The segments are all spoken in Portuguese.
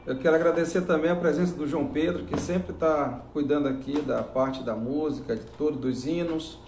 Eu quero agradecer também a presença do João Pedro, que sempre está cuidando aqui da parte da música, de todos dos hinos.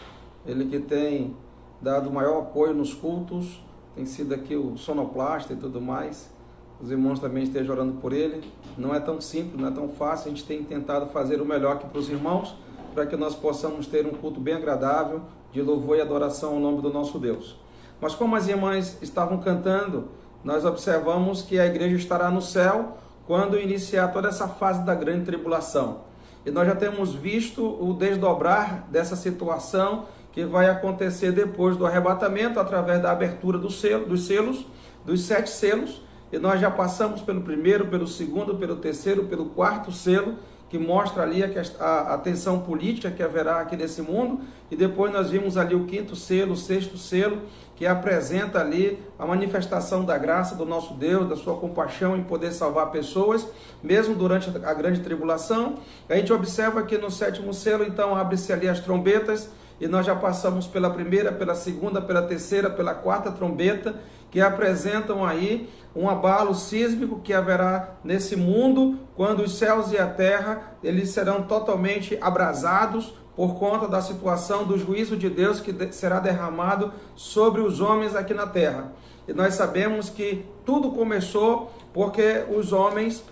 Ele que tem dado maior apoio nos cultos, tem sido aqui o sonoplasta e tudo mais. Os irmãos também estejam orando por ele. Não é tão simples, não é tão fácil. A gente tem tentado fazer o melhor aqui para os irmãos, para que nós possamos ter um culto bem agradável, de louvor e adoração ao nome do nosso Deus. Mas como as irmãs estavam cantando, nós observamos que a igreja estará no céu quando iniciar toda essa fase da grande tribulação. E nós já temos visto o desdobrar dessa situação que vai acontecer depois do arrebatamento, através da abertura dos selos, dos 7 selos, e nós já passamos pelo primeiro, pelo segundo, pelo terceiro, pelo quarto selo, que mostra ali a tensão política que haverá aqui nesse mundo, e depois nós vimos ali o 5º selo, o 6º selo, que apresenta ali a manifestação da graça do nosso Deus, da sua compaixão em poder salvar pessoas, mesmo durante a grande tribulação. A gente observa que no 7º selo, então, abre-se ali as trombetas, e nós já passamos pela primeira, pela segunda, pela terceira, pela quarta trombeta, que apresentam aí um abalo sísmico que haverá nesse mundo, quando os céus e a terra eles serão totalmente abrasados por conta da situação do juízo de Deus que será derramado sobre os homens aqui na terra. E nós sabemos que tudo começou porque os homens,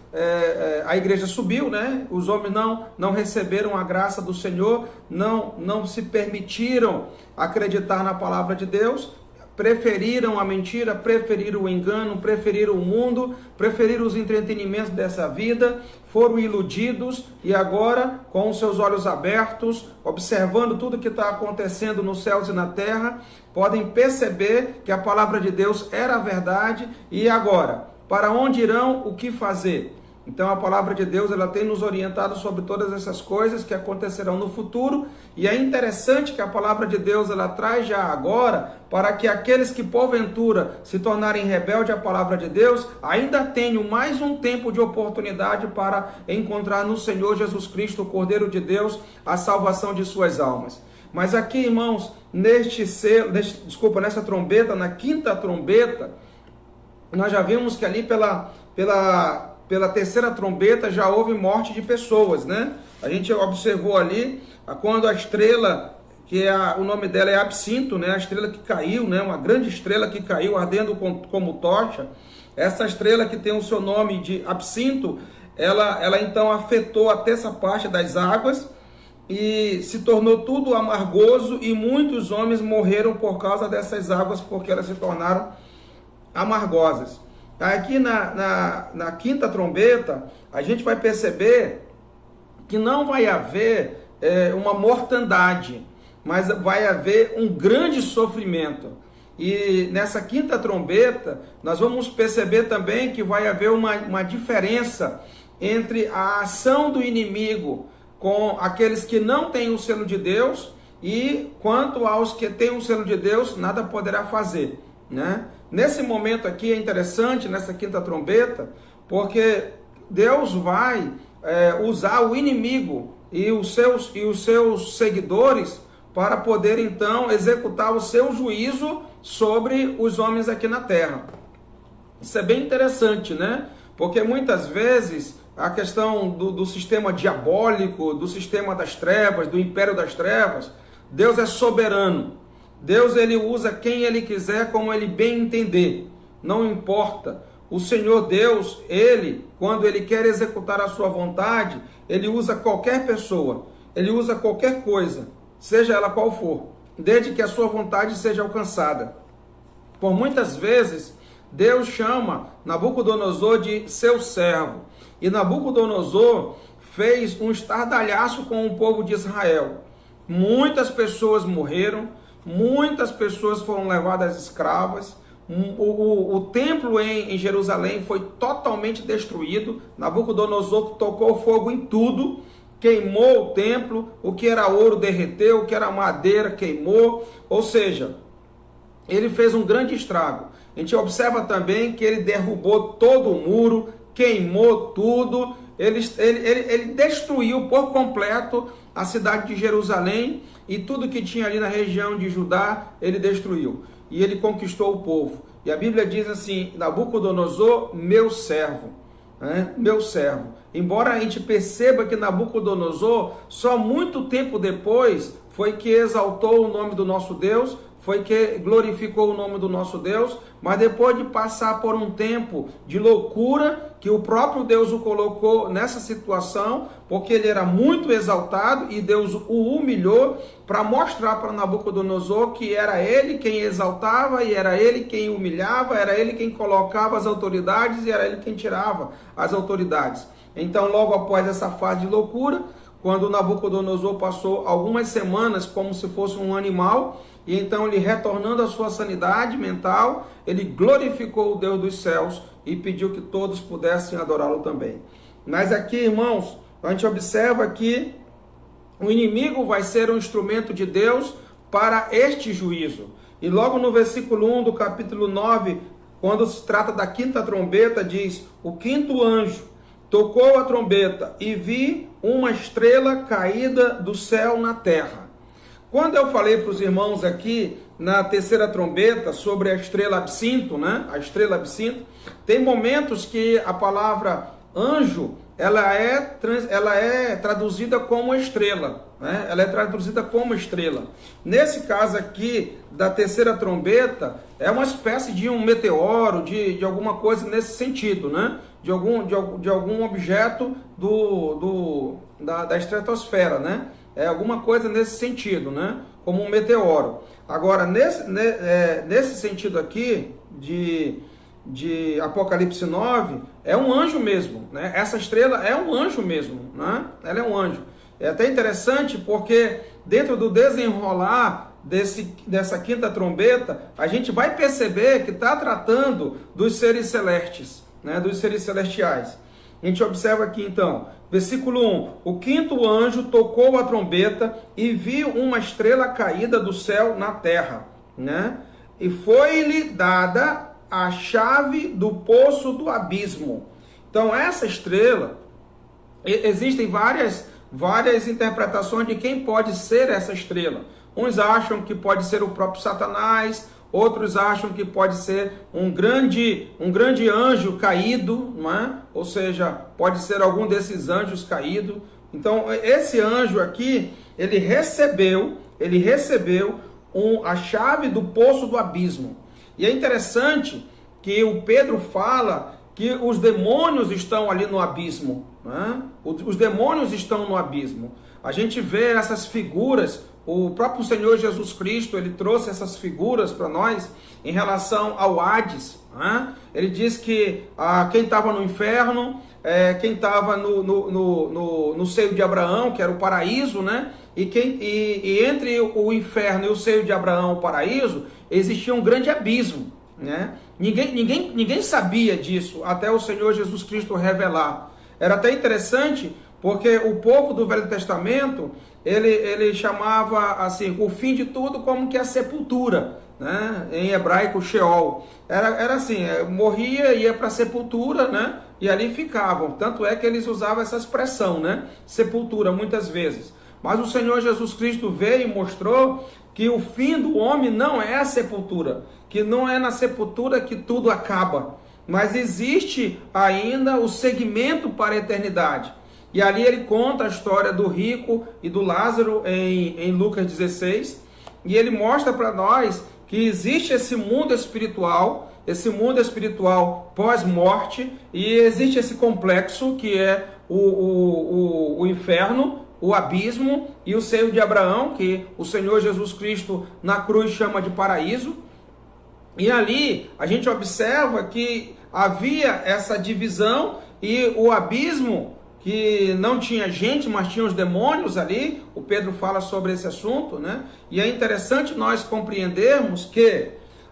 a igreja subiu, né? Os homens não receberam a graça do Senhor, não se permitiram acreditar na palavra de Deus, preferiram a mentira, preferiram o engano, preferiram o mundo, preferiram os entretenimentos dessa vida, foram iludidos e agora, com os seus olhos abertos, observando tudo que está acontecendo nos céus e na terra, podem perceber que a palavra de Deus era a verdade. E agora, para onde irão, o que fazer? Então a palavra de Deus ela tem nos orientado sobre todas essas coisas que acontecerão no futuro, e é interessante que a palavra de Deus ela traz já agora, para que aqueles que porventura se tornarem rebeldes à palavra de Deus, ainda tenham mais um tempo de oportunidade para encontrar no Senhor Jesus Cristo, o Cordeiro de Deus, a salvação de suas almas. Mas aqui, irmãos, nessa trombeta, na 5ª trombeta, nós já vimos que ali pela terceira trombeta já houve morte de pessoas, né? A gente observou ali quando a estrela, o nome dela é Absinto, né? A estrela que caiu, né? Uma grande estrela que caiu ardendo como tocha. Essa estrela que tem o seu nome de Absinto, ela então afetou a terça parte das águas e se tornou tudo amargoso, e muitos homens morreram por causa dessas águas, porque elas se tornaram amargosas. Aqui na 5ª trombeta, a gente vai perceber que não vai haver uma mortandade, mas vai haver um grande sofrimento. E nessa 5ª trombeta, nós vamos perceber também que vai haver uma diferença entre a ação do inimigo com aqueles que não têm o selo de Deus, e quanto aos que têm o selo de Deus, nada poderá fazer, né? Nesse momento aqui é interessante, nessa 5ª trombeta, porque Deus vai usar o inimigo e os seus seguidores para poder então executar o seu juízo sobre os homens aqui na terra. Isso é bem interessante, né? Porque muitas vezes a questão do sistema diabólico, do sistema das trevas, do império das trevas, Deus é soberano. Deus ele usa quem ele quiser, como ele bem entender, não importa. O Senhor Deus, ele, quando ele quer executar a sua vontade, ele usa qualquer pessoa, ele usa qualquer coisa, seja ela qual for, desde que a sua vontade seja alcançada. Por muitas vezes, Deus chama Nabucodonosor de seu servo, e Nabucodonosor fez um estardalhaço com o povo de Israel. Muitas pessoas morreram, muitas pessoas foram levadas escravas, o templo em Jerusalém foi totalmente destruído. Nabucodonosor tocou fogo em tudo, queimou o templo, o que era ouro derreteu, o que era madeira queimou, ou seja, ele fez um grande estrago. A gente observa também que ele derrubou todo o muro, queimou tudo, ele destruiu por completo a cidade de Jerusalém, e tudo que tinha ali na região de Judá, ele destruiu. E ele conquistou o povo. E a Bíblia diz assim: Nabucodonosor, meu servo. né, meu servo. Embora a gente perceba que Nabucodonosor, só muito tempo depois, foi que exaltou o nome do nosso Deus, foi que glorificou o nome do nosso Deus, mas depois de passar por um tempo de loucura, que o próprio Deus o colocou nessa situação, porque ele era muito exaltado e Deus o humilhou para mostrar para Nabucodonosor que era ele quem exaltava e era ele quem humilhava, era ele quem colocava as autoridades e era ele quem tirava as autoridades. Então, logo após essa fase de loucura, quando Nabucodonosor passou algumas semanas como se fosse um animal, e então ele, retornando à sua sanidade mental, ele glorificou o Deus dos céus e pediu que todos pudessem adorá-lo também. Mas aqui, irmãos, a gente observa que o inimigo vai ser um instrumento de Deus para este juízo. E logo no versículo 1 do capítulo 9, quando se trata da quinta trombeta, diz: o quinto anjo tocou a trombeta e vi uma estrela caída do céu na terra. Quando eu falei para os irmãos aqui na terceira trombeta sobre a estrela absinto, né? A estrela absinto, tem momentos que a palavra anjo, ela é traduzida como estrela, né? Ela é traduzida como estrela. Nesse caso aqui da terceira trombeta, é uma espécie de um meteoro, de alguma coisa nesse sentido, né? De algum objeto da estratosfera, né? É alguma coisa nesse sentido, né? Como um meteoro. Agora, nesse sentido aqui, de Apocalipse 9, é um anjo mesmo, né? Essa estrela é um anjo mesmo, né? Ela é um anjo. É até interessante porque dentro do desenrolar dessa quinta trombeta, a gente vai perceber que está tratando dos seres celestes, né? Dos seres celestiais. A gente observa aqui então, versículo 1, o quinto anjo tocou a trombeta e viu uma estrela caída do céu na terra, né? E foi-lhe dada a chave do poço do abismo. Então essa estrela, existem várias interpretações de quem pode ser essa estrela. Uns acham que pode ser o próprio Satanás, outros acham que pode ser um grande anjo caído, não é? Ou seja, pode ser algum desses anjos caídos. Então, esse anjo aqui, ele recebeu a chave do poço do abismo. E é interessante que o Pedro fala que os demônios estão ali no abismo, né? Os demônios estão no abismo. A gente vê essas figuras. O próprio Senhor Jesus Cristo, ele trouxe essas figuras para nós em relação ao Hades, né? Ele diz que quem estava no inferno, quem estava no seio de Abraão, que era o paraíso, né? E entre o inferno e o seio de Abraão, o paraíso, existia um grande abismo, né? Ninguém sabia disso até o Senhor Jesus Cristo revelar. Era até interessante porque o povo do Velho Testamento, ele chamava assim, o fim de tudo como que a sepultura, né? Em hebraico, Sheol. Era assim, morria, ia para a sepultura, né? E ali ficavam. Tanto é que eles usavam essa expressão, né? Sepultura, muitas vezes. Mas o Senhor Jesus Cristo veio e mostrou que o fim do homem não é a sepultura, que não é na sepultura que tudo acaba, mas existe ainda o segmento para a eternidade. E ali ele conta a história do rico e do Lázaro em Lucas 16, e ele mostra para nós que existe esse mundo espiritual pós-morte, e existe esse complexo que é o inferno, o abismo e o seio de Abraão, que o Senhor Jesus Cristo na cruz chama de paraíso. E ali a gente observa que havia essa divisão e o abismo, que não tinha gente, mas tinha os demônios ali. O Pedro fala sobre esse assunto, né? E é interessante nós compreendermos que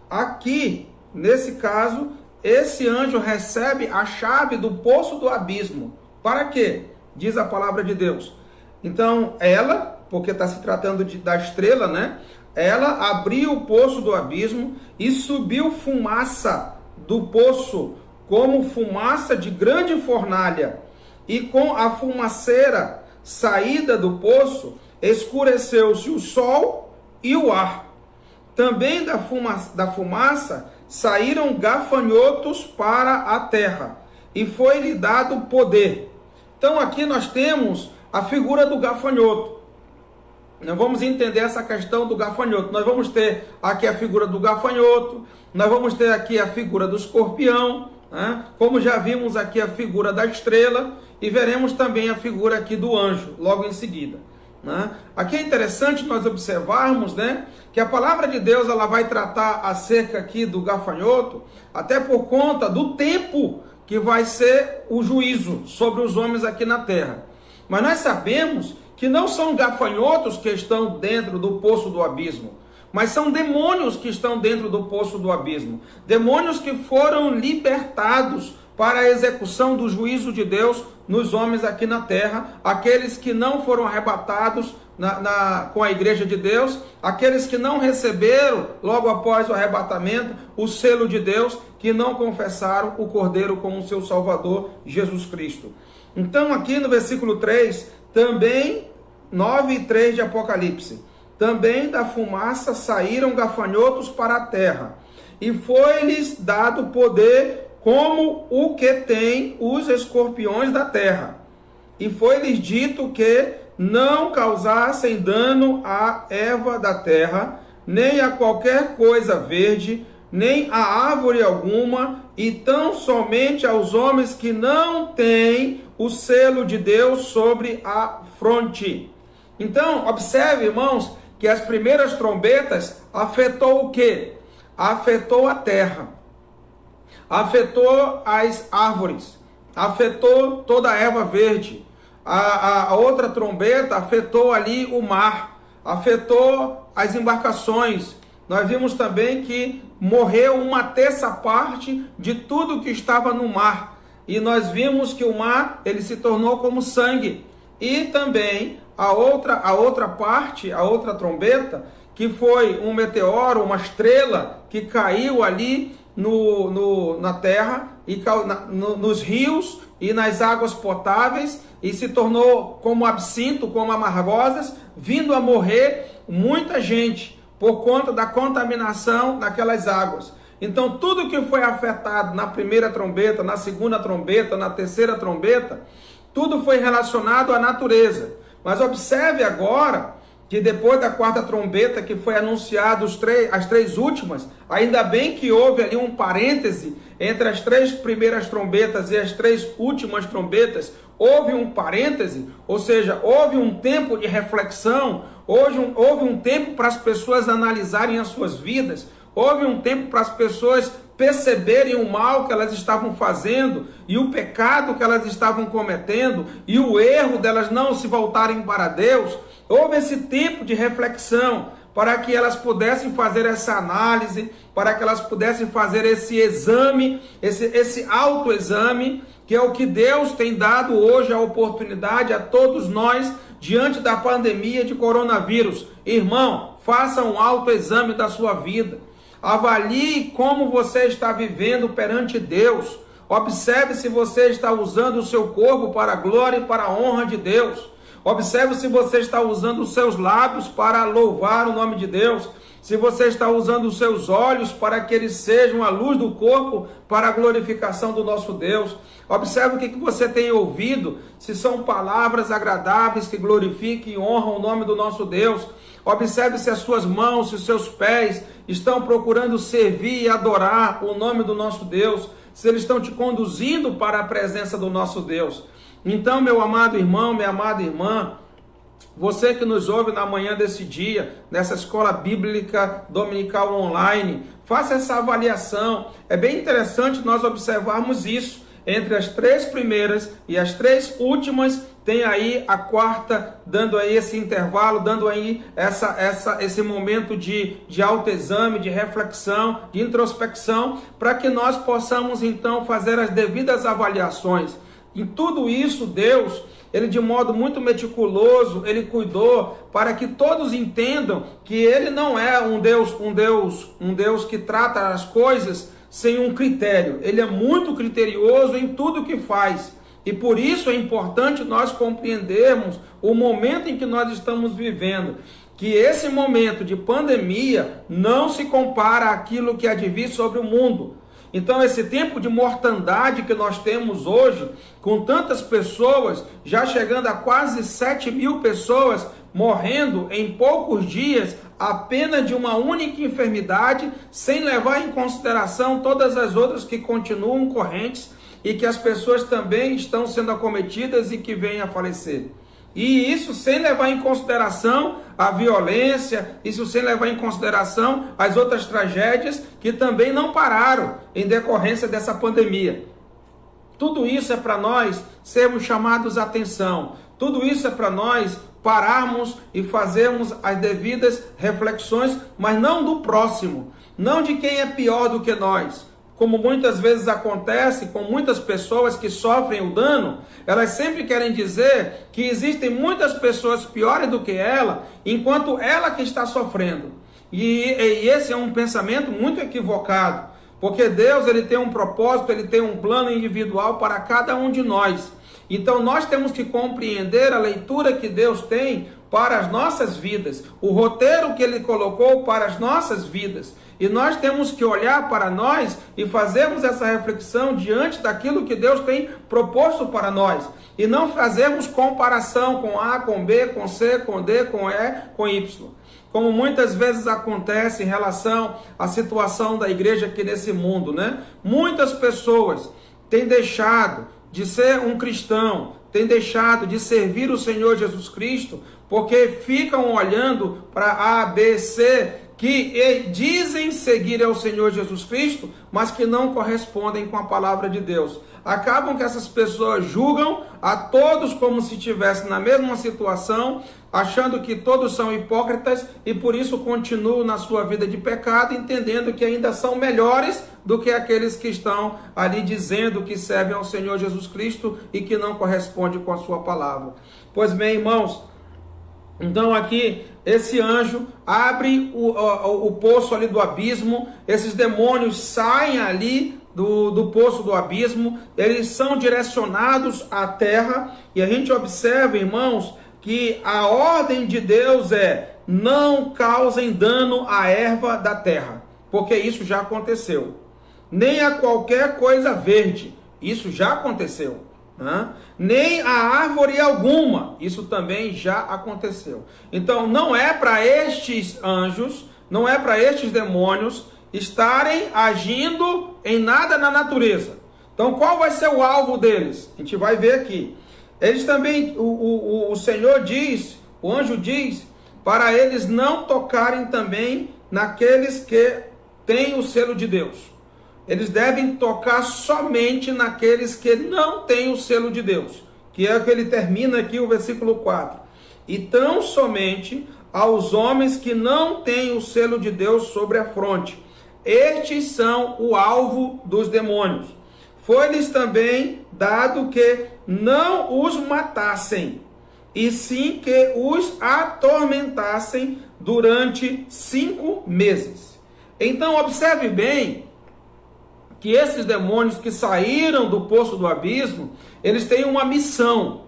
aqui, nesse caso, esse anjo recebe a chave do poço do abismo. Para quê? Diz a palavra de Deus. Então, ela, porque está se tratando da estrela, né? Ela abriu o poço do abismo e subiu fumaça do poço, como fumaça de grande fornalha. E com a fumaceira saída do poço, escureceu-se o sol e o ar. Também da fumaça saíram gafanhotos para a terra, e foi-lhe dado poder. Então aqui nós temos a figura do gafanhoto. Nós vamos entender essa questão do gafanhoto. Nós vamos ter aqui a figura do gafanhoto, nós vamos ter aqui a figura do escorpião, né? Como já vimos aqui a figura da estrela, e veremos também a figura aqui do anjo, logo em seguida. Né? Aqui é interessante nós observarmos, né, que a palavra de Deus ela vai tratar acerca aqui do gafanhoto, até por conta do tempo que vai ser o juízo sobre os homens aqui na terra. Mas nós sabemos que não são gafanhotos que estão dentro do poço do abismo, mas são demônios que estão dentro do poço do abismo. Demônios que foram libertados para a execução do juízo de Deus nos homens aqui na terra, aqueles que não foram arrebatados com a igreja de Deus, aqueles que não receberam, logo após o arrebatamento, o selo de Deus, que não confessaram o Cordeiro como seu Salvador, Jesus Cristo. Então aqui no versículo 3, também 9 e 3 de Apocalipse, também da fumaça saíram gafanhotos para a terra, e foi-lhes dado poder como o que tem os escorpiões da terra. E foi-lhes dito que não causassem dano à erva da terra, nem a qualquer coisa verde, nem a árvore alguma, e tão somente aos homens que não têm o selo de Deus sobre a fronte. Então, observe, irmãos, que as primeiras trombetas afetou o quê? Afetou a terra. Afetou as árvores, afetou toda a erva verde. A outra trombeta afetou ali o mar, afetou as embarcações. Nós vimos também que morreu 1/3 de tudo que estava no mar. E nós vimos que o mar ele se tornou como sangue. E também a outra parte, a outra trombeta, que foi um meteoro, uma estrela que caiu ali na terra, e nos rios e nas águas potáveis, e se tornou como absinto, como amargosas, vindo a morrer muita gente por conta da contaminação daquelas águas. Então tudo que foi afetado na primeira trombeta, na segunda trombeta, na terceira trombeta, tudo foi relacionado à natureza. Mas observe agora que depois da quarta trombeta, que foi anunciado as três últimas, ainda bem que houve ali um parêntese entre as 3 primeiras trombetas e as 3 últimas trombetas, houve um parêntese, ou seja, houve um tempo de reflexão, houve um tempo para as pessoas analisarem as suas vidas, houve um tempo para as pessoas perceberem o mal que elas estavam fazendo e o pecado que elas estavam cometendo e o erro delas não se voltarem para Deus. Houve esse tempo de reflexão para que elas pudessem fazer essa análise, para que elas pudessem fazer esse exame, esse autoexame, que é o que Deus tem dado hoje a oportunidade a todos nós diante da pandemia de coronavírus. Irmão, faça um autoexame da sua vida. Avalie como você está vivendo perante Deus. Observe se você está usando o seu corpo para a glória e para a honra de Deus. Observe se você está usando os seus lábios para louvar o nome de Deus. Se você está usando os seus olhos para que eles sejam a luz do corpo para a glorificação do nosso Deus. Observe o que você tem ouvido, se são palavras agradáveis que glorifiquem e honram o nome do nosso Deus. Observe se as suas mãos, se os seus pés estão procurando servir e adorar o nome do nosso Deus, se eles estão te conduzindo para a presença do nosso Deus. Então, meu amado irmão, minha amada irmã, você que nos ouve na manhã desse dia, nessa escola bíblica dominical online, faça essa avaliação. É bem interessante nós observarmos isso. Entre as 3 primeiras e as 3 últimas, tem aí a quarta, dando aí esse intervalo, dando aí esse momento de autoexame, de reflexão, de introspecção, para que nós possamos então fazer as devidas avaliações. Em tudo isso, Deus, Ele de modo muito meticuloso, Ele cuidou para que todos entendam que Ele não é um Deus que trata as coisas sem um critério. Ele é muito criterioso em tudo que faz. E por isso é importante nós compreendermos o momento em que nós estamos vivendo. Que esse momento de pandemia não se compara àquilo que há de vir sobre o mundo. Então esse tempo de mortandade que nós temos hoje, com tantas pessoas, já chegando a quase 7.000 pessoas morrendo em poucos dias, apenas de uma única enfermidade, sem levar em consideração todas as outras que continuam correntes e que as pessoas também estão sendo acometidas e que vêm a falecer. E isso sem levar em consideração a violência, isso sem levar em consideração as outras tragédias que também não pararam em decorrência dessa pandemia. Tudo isso é para nós sermos chamados a atenção. Tudo isso é para nós pararmos e fazermos as devidas reflexões, mas não do próximo, não de quem é pior do que nós. Como muitas vezes acontece com muitas pessoas que sofrem o dano, elas sempre querem dizer que existem muitas pessoas piores do que ela, enquanto ela que está sofrendo. E esse é um pensamento muito equivocado, porque Deus ele tem um propósito, ele tem um plano individual para cada um de nós. Então nós temos que compreender a leitura que Deus tem para as nossas vidas, o roteiro que Ele colocou para as nossas vidas. E nós temos que olhar para nós e fazermos essa reflexão diante daquilo que Deus tem proposto para nós. E não fazermos comparação com A, com B, com C, com D, com E, com Y. Como muitas vezes acontece em relação à situação da igreja aqui nesse mundo, né? Muitas pessoas têm deixado de ser um cristão, têm deixado de servir o Senhor Jesus Cristo, porque ficam olhando para A, B, C, que dizem seguir ao Senhor Jesus Cristo, mas que não correspondem com a palavra de Deus. Acabam que essas pessoas julgam a todos como se estivessem na mesma situação, achando que todos são hipócritas e por isso continuam na sua vida de pecado, entendendo que ainda são melhores do que aqueles que estão ali dizendo que servem ao Senhor Jesus Cristo e que não correspondem com a sua palavra. Pois bem, irmãos, então aqui esse anjo abre o poço ali do abismo, esses demônios saem ali do poço do abismo, eles são direcionados à terra, e a gente observa, irmãos, que a ordem de Deus é: não causem dano à erva da terra, porque isso já aconteceu. Nem a qualquer coisa verde, isso já aconteceu. Nem a árvore alguma, isso também já aconteceu. Então não é para estes anjos, não é para estes demônios estarem agindo em nada na natureza. Então qual vai ser o alvo deles? A gente vai ver aqui. Eles também, o Senhor diz, o anjo diz, para eles não tocarem também naqueles que têm o selo de Deus. Eles devem tocar somente naqueles que não têm o selo de Deus, que é o que ele termina aqui o versículo 4. E tão somente aos homens que não têm o selo de Deus sobre a fronte. Estes são o alvo dos demônios. Foi-lhes também dado que não os matassem, e sim que os atormentassem durante 5 meses. Então observe bem que esses demônios que saíram do poço do abismo, eles têm uma missão.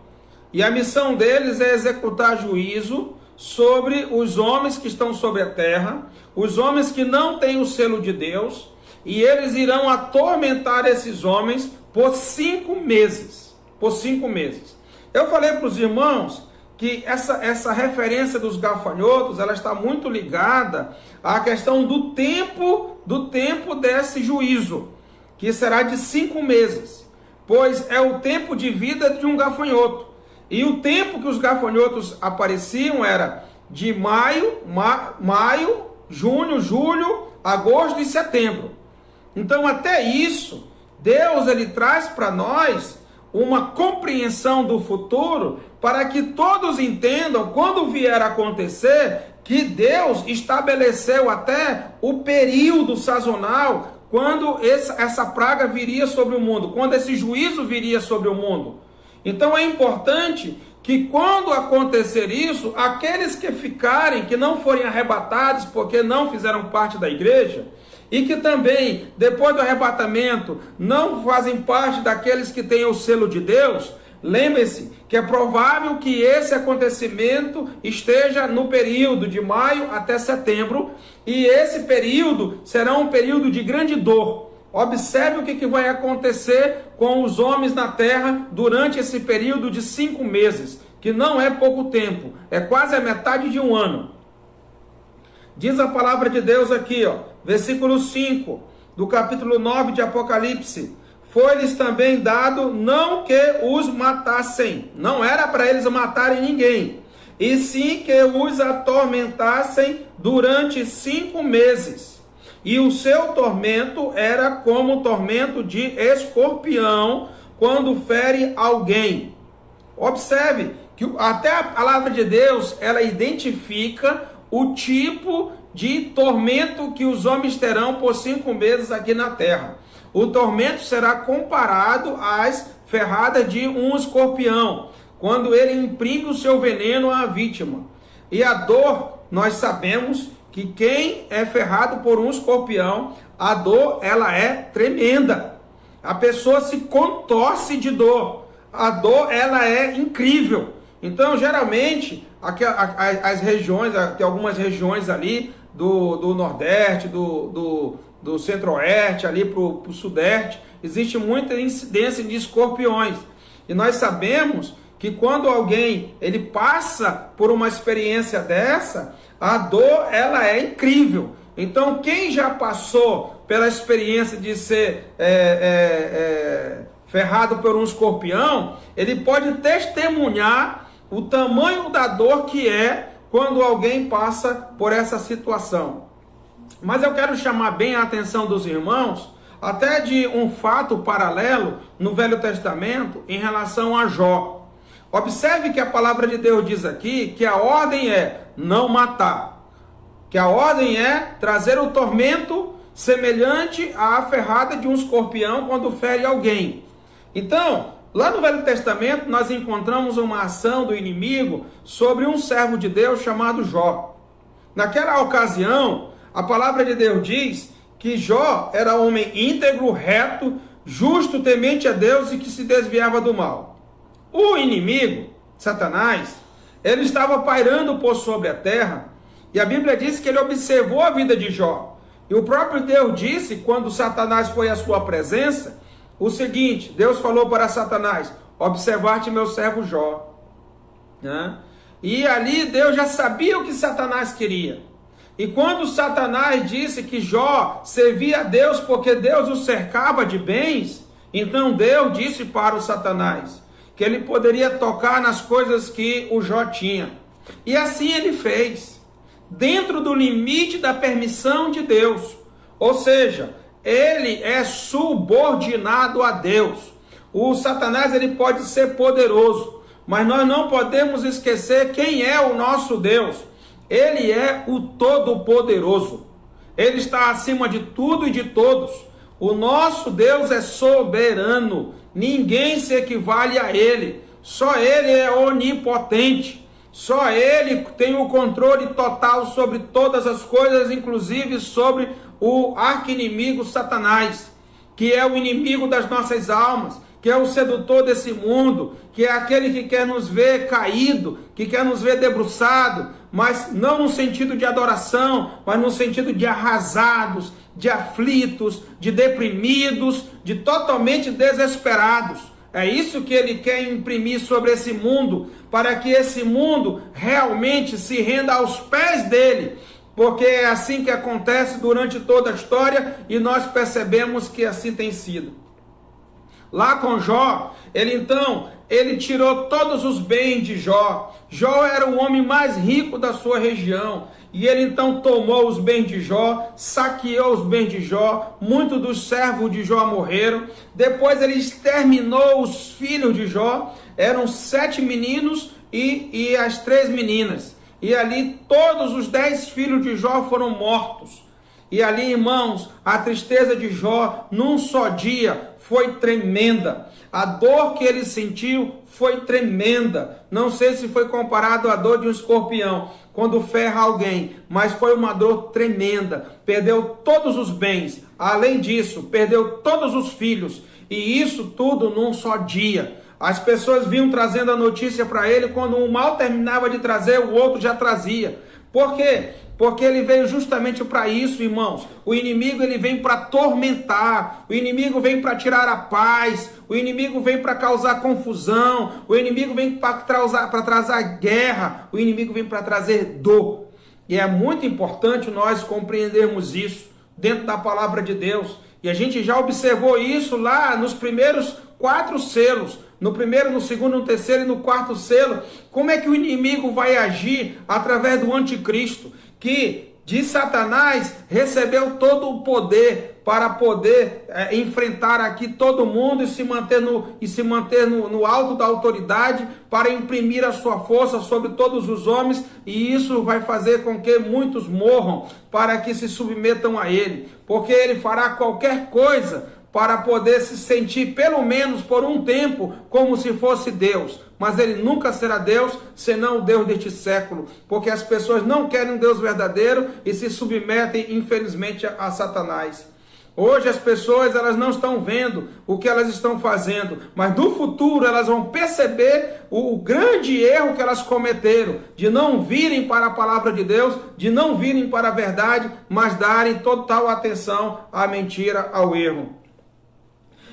E a missão deles é executar juízo sobre os homens que estão sobre a terra, os homens que não têm o selo de Deus, e eles irão atormentar esses homens por 5 meses. Por 5 meses. Eu falei para os irmãos que essa referência dos gafanhotos, ela está muito ligada à questão do tempo desse juízo, que será de 5 meses, pois é o tempo de vida de um gafanhoto. E o tempo que os gafanhotos apareciam era de maio, junho, julho, agosto e setembro. Então até isso, Deus ele traz para nós uma compreensão do futuro, para que todos entendam, quando vier a acontecer, que Deus estabeleceu até o período sazonal, quando essa praga viria sobre o mundo, quando esse juízo viria sobre o mundo. Então é importante que quando acontecer isso, aqueles que ficarem, que não forem arrebatados porque não fizeram parte da igreja, e que também, depois do arrebatamento, não fazem parte daqueles que têm o selo de Deus, lembre-se que é provável que esse acontecimento esteja no período de maio até setembro, e esse período será um período de grande dor, Observe o que vai acontecer com os homens na terra durante esse período de 5 meses, que não é pouco tempo, é quase a metade de um ano. Diz a palavra de Deus aqui, versículo 5 do capítulo 9 de Apocalipse: foi-lhes também dado não que os matassem, não era para eles matarem ninguém, e sim que os atormentassem durante 5 meses. E o seu tormento era como o tormento de escorpião quando fere alguém. Observe que até a palavra de Deus, ela identifica o tipo de tormento que os homens terão por 5 meses aqui na terra. O tormento será comparado às ferradas de um escorpião, quando ele imprime o seu veneno à vítima. E a dor, nós sabemos que quem é ferrado por um escorpião, a dor, ela é tremenda. A pessoa se contorce de dor. A dor, ela é incrível. Então, geralmente, as regiões, tem algumas regiões ali do Nordeste, do Centro-Oeste, ali para o Sudeste, existe muita incidência de escorpiões. E nós sabemos que quando alguém ele passa por uma experiência dessa, a dor ela é incrível. Então, quem já passou pela experiência de ser ferrado por um escorpião, ele pode testemunhar o tamanho da dor que é quando alguém passa por essa situação. Mas eu quero chamar bem a atenção dos irmãos, até de um fato paralelo no Velho Testamento em relação a Jó. Observe que a palavra de Deus diz aqui que a ordem é não matar, que a ordem é trazer o tormento semelhante à ferrada de um escorpião quando fere alguém. Então, lá no Velho Testamento, nós encontramos uma ação do inimigo sobre um servo de Deus chamado Jó. Naquela ocasião, a palavra de Deus diz que Jó era homem íntegro, reto, justo, temente a Deus e que se desviava do mal. O inimigo, Satanás, ele estava pairando por sobre a terra, e a Bíblia diz que ele observou a vida de Jó. E o próprio Deus disse, quando Satanás foi à sua presença, o seguinte: Deus falou para Satanás: observar-te meu servo Jó. E ali Deus já sabia o que Satanás queria. E quando Satanás disse que Jó servia a Deus porque Deus o cercava de bens, então Deus disse para o Satanás que ele poderia tocar nas coisas que o Jó tinha. E assim ele fez, dentro do limite da permissão de Deus. Ou seja, ele é subordinado a Deus. O Satanás ele pode ser poderoso, mas nós não podemos esquecer quem é o nosso Deus. Ele é o Todo-Poderoso. Ele está acima de tudo e de todos. O nosso Deus é soberano. Ninguém se equivale a Ele. Só Ele é onipotente. Só Ele tem o controle total sobre todas as coisas, inclusive sobre o arqui-inimigo Satanás, que é o inimigo das nossas almas, que é o sedutor desse mundo, que é aquele que quer nos ver caído, que quer nos ver debruçado, mas não no sentido de adoração, mas no sentido de arrasados, de aflitos, de deprimidos, de totalmente desesperados. É isso que ele quer imprimir sobre esse mundo, para que esse mundo realmente se renda aos pés dele, porque é assim que acontece durante toda a história e nós percebemos que assim tem sido. Lá com Jó, ele tirou todos os bens de Jó. Jó era o homem mais rico da sua região. E ele então tomou os bens de Jó, saqueou os bens de Jó, muitos dos servos de Jó morreram. Depois ele exterminou os filhos de Jó, eram 7 meninos e as 3 meninas. E ali todos os 10 filhos de Jó foram mortos. E ali, irmãos, a tristeza de Jó num só dia foi tremenda. A dor que ele sentiu foi tremenda. Não sei se foi comparado à dor de um escorpião quando ferra alguém, mas foi uma dor tremenda. Perdeu todos os bens. Além disso, perdeu todos os filhos. E isso tudo num só dia. As pessoas vinham trazendo a notícia para ele, quando um mal terminava de trazer, o outro já trazia. Por quê? Porque ele veio justamente para isso, irmãos. O inimigo ele vem para atormentar, o inimigo vem para tirar a paz, o inimigo vem para causar confusão, o inimigo vem para trazer guerra, o inimigo vem para trazer dor. E é muito importante nós compreendermos isso dentro da palavra de Deus. E a gente já observou isso lá nos primeiros 4 selos. No primeiro, no segundo, no terceiro e no quarto selo. Como é que o inimigo vai agir através do anticristo? Que de Satanás recebeu todo o poder para poder enfrentar aqui todo mundo e se manter no alto da autoridade, para imprimir a sua força sobre todos os homens, e isso vai fazer com que muitos morram para que se submetam a ele, porque ele fará qualquer coisa para poder se sentir, pelo menos por um tempo, como se fosse Deus. Mas ele nunca será Deus, senão o Deus deste século. Porque as pessoas não querem um Deus verdadeiro e se submetem, infelizmente, a Satanás. Hoje as pessoas elas não estão vendo o que elas estão fazendo, mas no futuro elas vão perceber o grande erro que elas cometeram, de não virem para a palavra de Deus, de não virem para a verdade, mas darem total atenção à mentira, ao erro.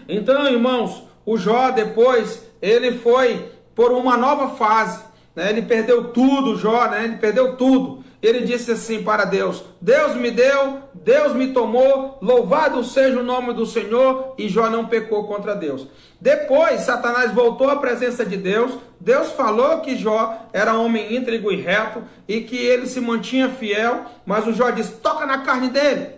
Então, irmãos, o Jó depois, ele foi por uma nova fase, né? Ele perdeu tudo, Jó, né? Ele perdeu tudo. Ele disse assim para Deus: Deus me deu, Deus me tomou, louvado seja o nome do Senhor, e Jó não pecou contra Deus. Depois, Satanás voltou à presença de Deus, Deus falou que Jó era homem íntegro e reto, e que ele se mantinha fiel, mas o Jó disse: toca na carne dele,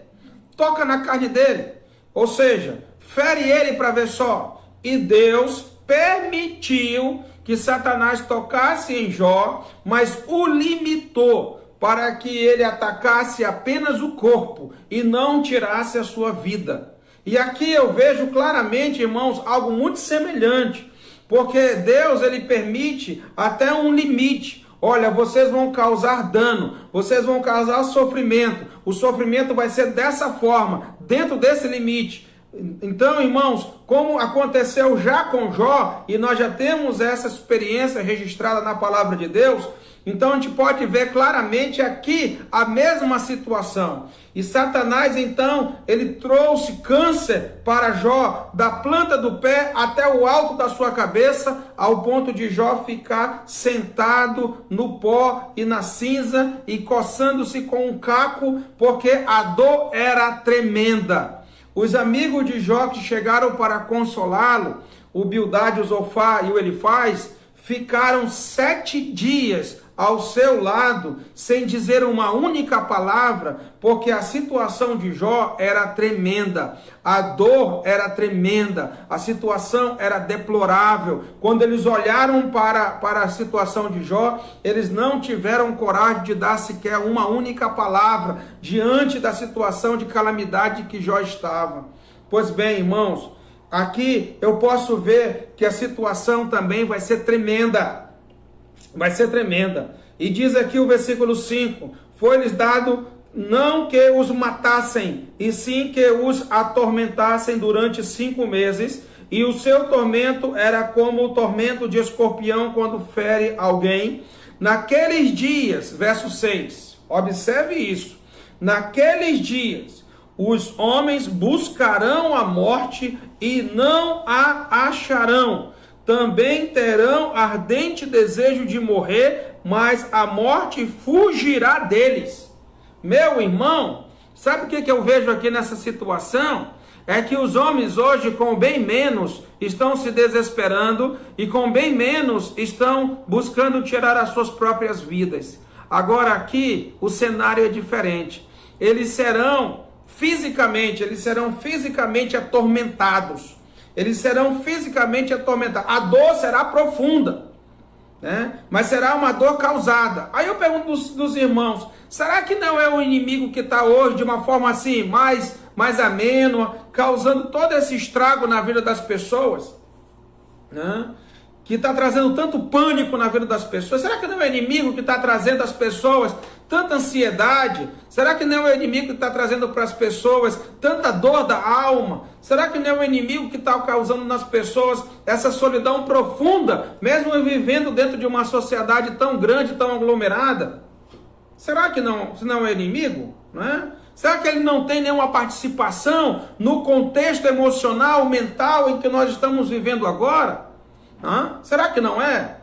toca na carne dele, ou seja, fere ele para ver só. E Deus permitiu que Satanás tocasse em Jó, mas o limitou para que ele atacasse apenas o corpo e não tirasse a sua vida. E aqui eu vejo claramente, irmãos, algo muito semelhante, porque Deus ele permite até um limite. Olha, vocês vão causar dano, vocês vão causar sofrimento, o sofrimento vai ser dessa forma, dentro desse limite. Então, irmãos, como aconteceu já com Jó, e nós já temos essa experiência registrada na palavra de Deus, então a gente pode ver claramente aqui a mesma situação. E Satanás, então, ele trouxe câncer para Jó, da planta do pé até o alto da sua cabeça, ao ponto de Jó ficar sentado no pó e na cinza e coçando-se com um caco, porque a dor era tremenda. Os amigos de Jó que chegaram para consolá-lo, o Bildade, o Zofar e o Elifaz, ficaram 7 dias ao seu lado, sem dizer uma única palavra, porque a situação de Jó era tremenda, a dor era tremenda, a situação era deplorável. Quando eles olharam para a situação de Jó, eles não tiveram coragem de dar sequer uma única palavra diante da situação de calamidade que Jó estava. Pois bem, irmãos, aqui eu posso ver que a situação também vai ser tremenda. Vai ser tremenda. E diz aqui o versículo 5: foi-lhes dado não que os matassem, e sim que os atormentassem durante 5 meses, e o seu tormento era como o tormento de escorpião quando fere alguém. Naqueles dias, verso 6, observe isso, naqueles dias os homens buscarão a morte e não a acharão. Também terão ardente desejo de morrer, mas a morte fugirá deles. Meu irmão, sabe o que eu vejo aqui nessa situação? É que os homens hoje, com bem menos, estão se desesperando e com bem menos estão buscando tirar as suas próprias vidas. Agora aqui o cenário é diferente. Eles serão fisicamente atormentados. Eles serão fisicamente atormentados. A dor será profunda, né? Mas será uma dor causada. Aí eu pergunto dos irmãos: será que não é o inimigo que está hoje de uma forma assim, mais ameno, causando todo esse estrago na vida das pessoas, né? Que está trazendo tanto pânico na vida das pessoas? Será que não é o inimigo que está trazendo às pessoas tanta ansiedade? Será que não é o inimigo que está trazendo para as pessoas tanta dor da alma? Será que não é o inimigo que está causando nas pessoas essa solidão profunda, mesmo vivendo dentro de uma sociedade tão grande, tão aglomerada? Será que não é inimigo? Não é? Será que ele não tem nenhuma participação no contexto emocional, mental em que nós estamos vivendo agora? Será que não é?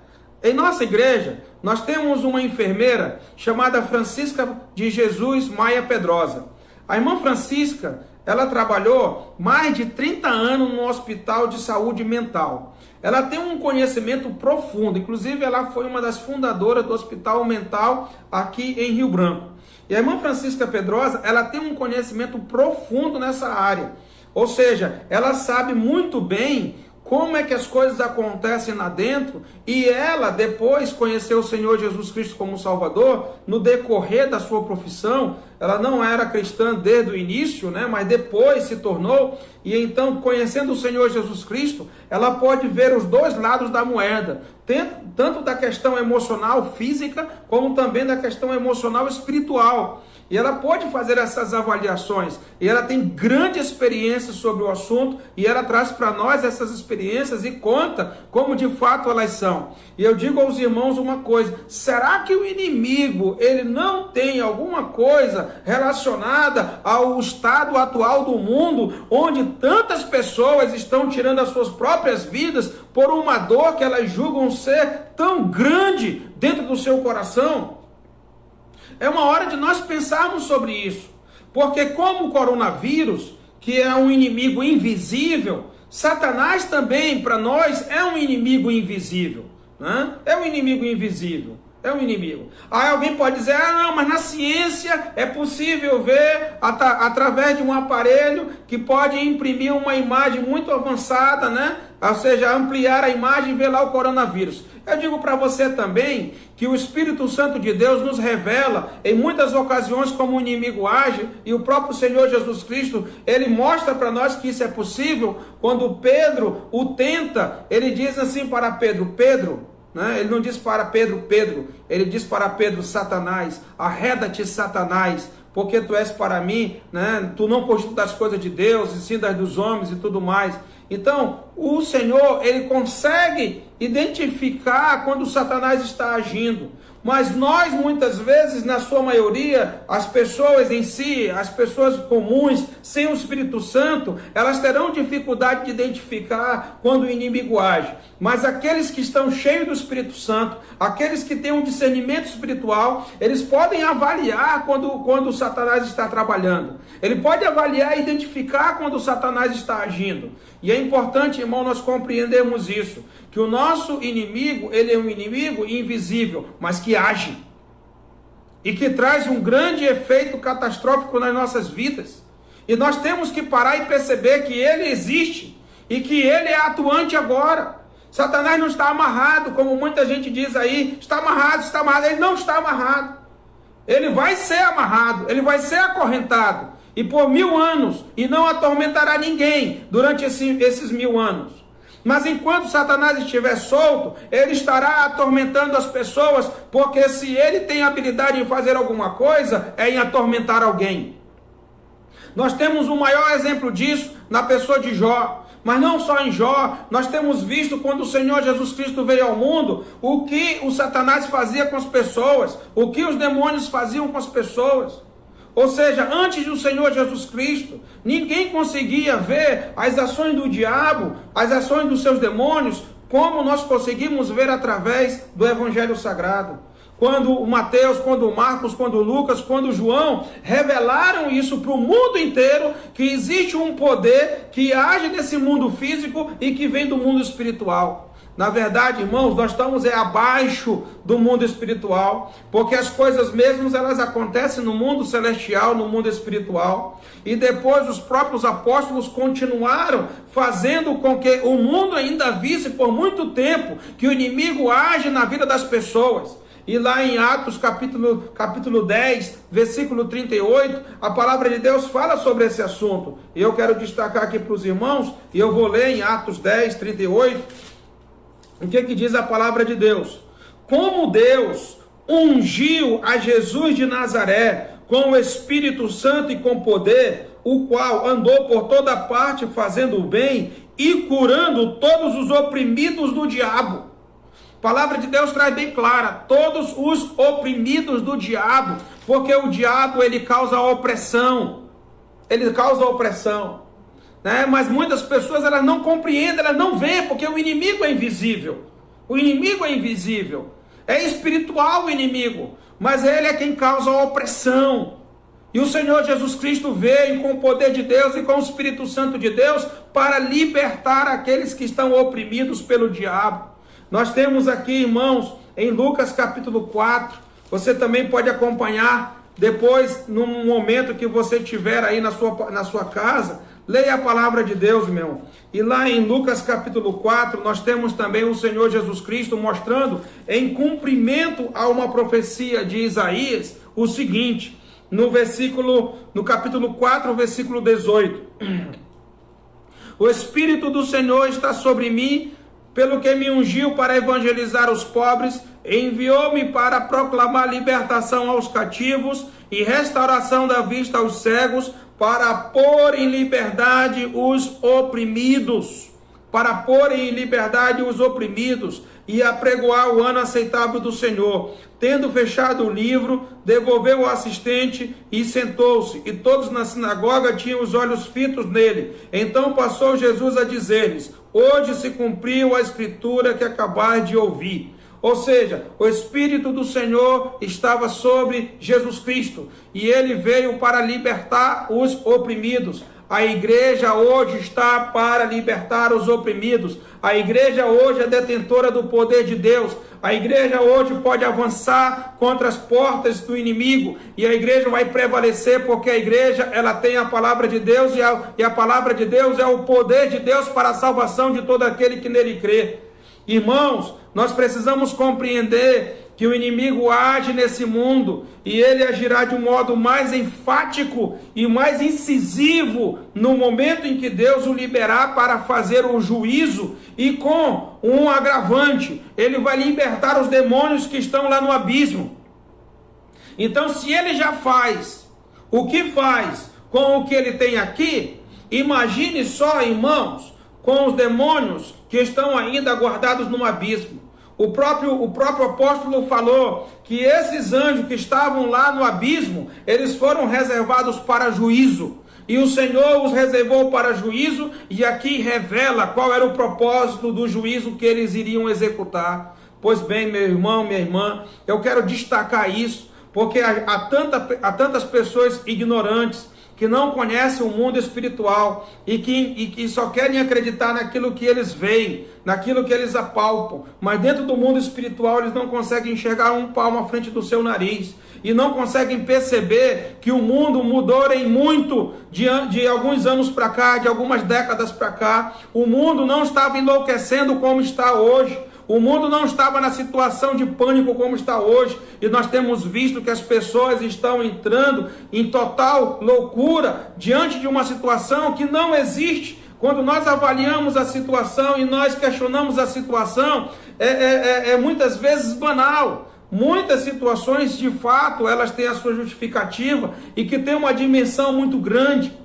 Em nossa igreja, nós temos uma enfermeira chamada Francisca de Jesus Maia Pedrosa. A irmã Francisca, ela trabalhou mais de 30 anos no hospital de saúde mental. Ela tem um conhecimento profundo, inclusive ela foi uma das fundadoras do hospital mental aqui em Rio Branco. E a irmã Francisca Pedrosa, ela tem um conhecimento profundo nessa área. Ou seja, ela sabe muito bem como é que as coisas acontecem lá dentro, e ela depois conheceu o Senhor Jesus Cristo como Salvador, no decorrer da sua profissão. Ela não era cristã desde o início, né? Mas depois se tornou, e então, conhecendo o Senhor Jesus Cristo, ela pode ver os dois lados da moeda, tanto da questão emocional, física, como também da questão emocional espiritual. E ela pode fazer essas avaliações, e ela tem grande experiência sobre o assunto, e ela traz para nós essas experiências e conta como de fato elas são. E eu digo aos irmãos uma coisa: será que o inimigo, ele não tem alguma coisa relacionada ao estado atual do mundo, onde tantas pessoas estão tirando as suas próprias vidas por uma dor que elas julgam ser tão grande dentro do seu coração? É uma hora de nós pensarmos sobre isso, porque como o coronavírus, que é um inimigo invisível, Satanás também, para nós, é um inimigo invisível, né? É um inimigo invisível, é um inimigo. Aí alguém pode dizer: não, mas na ciência é possível ver através de um aparelho que pode imprimir uma imagem muito avançada, né? Ou seja, ampliar a imagem e ver lá o coronavírus. Eu digo para você também que o Espírito Santo de Deus nos revela em muitas ocasiões como o inimigo age, e o próprio Senhor Jesus Cristo, ele mostra para nós que isso é possível. Quando Pedro o tenta, ele diz assim para Pedro: Pedro, né? Ele não diz para Pedro, Pedro, ele diz para Pedro: Satanás, arreda-te, Satanás, porque tu és para mim, né? Tu não cogitas das coisas de Deus, e sim das dos homens e tudo mais. Então, o Senhor, ele consegue identificar quando Satanás está agindo. Mas nós, muitas vezes, na sua maioria, as pessoas em si, as pessoas comuns, sem o Espírito Santo, elas terão dificuldade de identificar quando o inimigo age. Mas aqueles que estão cheios do Espírito Santo, aqueles que têm um discernimento espiritual, eles podem avaliar quando Satanás está trabalhando. Ele pode avaliar e identificar quando Satanás está agindo. E é importante, irmão, nós compreendermos isso, que o nosso inimigo, ele é um inimigo invisível, mas que age, e que traz um grande efeito catastrófico nas nossas vidas. E nós temos que parar e perceber que ele existe, e que ele é atuante agora. Satanás não está amarrado, como muita gente diz aí: está amarrado, ele não está amarrado. Ele vai ser amarrado, ele vai ser acorrentado, e por 1000 anos, e não atormentará ninguém durante esses 1000 anos. Mas enquanto Satanás estiver solto, ele estará atormentando as pessoas, porque se ele tem habilidade em fazer alguma coisa, é em atormentar alguém. Nós temos o maior exemplo disso na pessoa de Jó. Mas não só em Jó, nós temos visto quando o Senhor Jesus Cristo veio ao mundo, o que o Satanás fazia com as pessoas, o que os demônios faziam com as pessoas. Ou seja, antes do Senhor Jesus Cristo, ninguém conseguia ver as ações do diabo, as ações dos seus demônios, como nós conseguimos ver através do Evangelho Sagrado. Quando o Mateus, quando o Marcos, quando o Lucas, quando o João revelaram isso para o mundo inteiro, que existe um poder que age nesse mundo físico e que vem do mundo espiritual. Na verdade, irmãos, nós estamos abaixo do mundo espiritual, porque as coisas mesmas elas acontecem no mundo celestial, no mundo espiritual. E depois os próprios apóstolos continuaram fazendo com que o mundo ainda visse por muito tempo que o inimigo age na vida das pessoas. E lá em Atos capítulo 10, versículo 38, a palavra de Deus fala sobre esse assunto. E eu quero destacar aqui para os irmãos, e eu vou ler em Atos 10, 38, o que diz a palavra de Deus? Como Deus ungiu a Jesus de Nazaré com o Espírito Santo e com poder, o qual andou por toda parte fazendo o bem e curando todos os oprimidos do diabo. A palavra de Deus traz bem clara, todos os oprimidos do diabo, porque o diabo ele causa opressão, né? Mas muitas pessoas elas não compreendem, elas não veem, porque o inimigo é invisível, é espiritual o inimigo, mas ele é quem causa a opressão. E o Senhor Jesus Cristo veio com o poder de Deus e com o Espírito Santo de Deus para libertar aqueles que estão oprimidos pelo diabo. Nós temos aqui, irmãos, em Lucas capítulo 4, você também pode acompanhar depois, num momento que você tiver aí na sua casa, leia a palavra de Deus, meu. E lá em Lucas capítulo 4, nós temos também o Senhor Jesus Cristo mostrando em cumprimento a uma profecia de Isaías, o seguinte, no capítulo 4, versículo 18. O Espírito do Senhor está sobre mim, pelo que me ungiu para evangelizar os pobres, enviou-me para proclamar libertação aos cativos e restauração da vista aos cegos, para pôr em liberdade os oprimidos, e apregoar o ano aceitável do Senhor. Tendo fechado o livro, devolveu o assistente e sentou-se, e todos na sinagoga tinham os olhos fitos nele. Então passou Jesus a dizer-lhes: hoje se cumpriu a escritura que acabais de ouvir. Ou seja, o Espírito do Senhor estava sobre Jesus Cristo, e ele veio para libertar os oprimidos. A igreja hoje está para libertar os oprimidos. A igreja hoje é detentora do poder de Deus. A igreja hoje pode avançar contra as portas do inimigo, e a igreja vai prevalecer, porque a igreja ela tem a palavra de Deus, e a palavra de Deus é o poder de Deus para a salvação de todo aquele que nele crê. Irmãos, nós precisamos compreender que o inimigo age nesse mundo, e ele agirá de um modo mais enfático e mais incisivo no momento em que Deus o liberar para fazer o juízo, e com um agravante, ele vai libertar os demônios que estão lá no abismo. Então, se ele já faz o que faz com o que ele tem aqui, imagine só, irmãos, com os demônios que estão ainda guardados no abismo. O próprio apóstolo falou que esses anjos que estavam lá no abismo, eles foram reservados para juízo. E o Senhor os reservou para juízo, e aqui revela qual era o propósito do juízo que eles iriam executar. Pois bem, meu irmão, minha irmã, eu quero destacar isso, porque há tantas pessoas ignorantes, que não conhecem o mundo espiritual e que só querem acreditar naquilo que eles veem, naquilo que eles apalpam, mas dentro do mundo espiritual eles não conseguem enxergar um palmo à frente do seu nariz, e não conseguem perceber que o mundo mudou em muito de alguns anos para cá, de algumas décadas para cá. O mundo não estava enlouquecendo como está hoje. O mundo não estava na situação de pânico como está hoje, e nós temos visto que as pessoas estão entrando em total loucura diante de uma situação que não existe. Quando nós avaliamos a situação e nós questionamos a situação, muitas vezes banal. Muitas situações, de fato, elas têm a sua justificativa e que tem uma dimensão muito grande.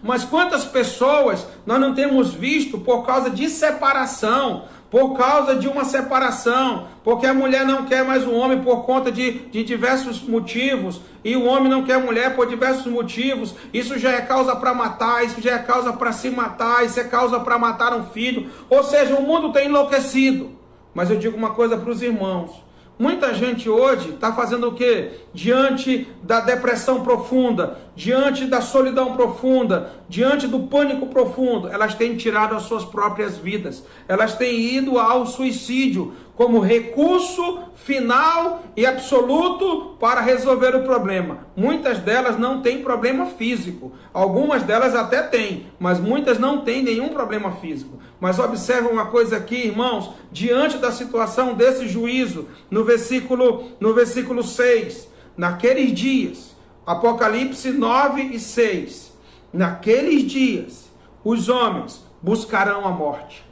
Mas quantas pessoas nós não temos visto por causa de separação, por causa de uma separação, porque a mulher não quer mais o homem por conta de diversos motivos, e o homem não quer a mulher por diversos motivos. Isso já é causa para matar, isso já é causa para se matar, isso é causa para matar um filho. Ou seja, o mundo tem enlouquecido. Mas eu digo uma coisa para os irmãos: muita gente hoje está fazendo o quê? Diante da depressão profunda, diante da solidão profunda, diante do pânico profundo, elas têm tirado as suas próprias vidas. Elas têm ido ao suicídio como recurso final e absoluto para resolver o problema. Muitas delas não têm problema físico. Algumas delas até têm, mas muitas não têm nenhum problema físico. Mas observe uma coisa aqui, irmãos, diante da situação desse juízo, no versículo 6, naqueles dias, Apocalipse 9 e 6, naqueles dias, os homens buscarão a morte.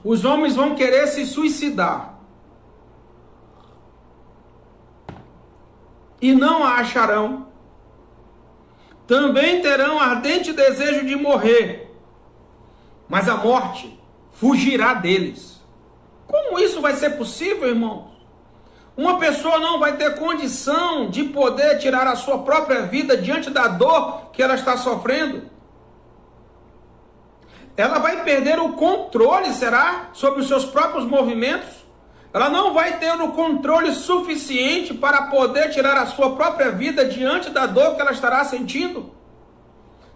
Os homens vão querer se suicidar e não a acharão. Também terão ardente desejo de morrer, mas a morte fugirá deles. Como isso vai ser possível, irmãos? Uma pessoa não vai ter condição de poder tirar a sua própria vida diante da dor que ela está sofrendo. Ela vai perder o controle, será? Sobre os seus próprios movimentos. Ela não vai ter o controle suficiente para poder tirar a sua própria vida diante da dor que ela estará sentindo.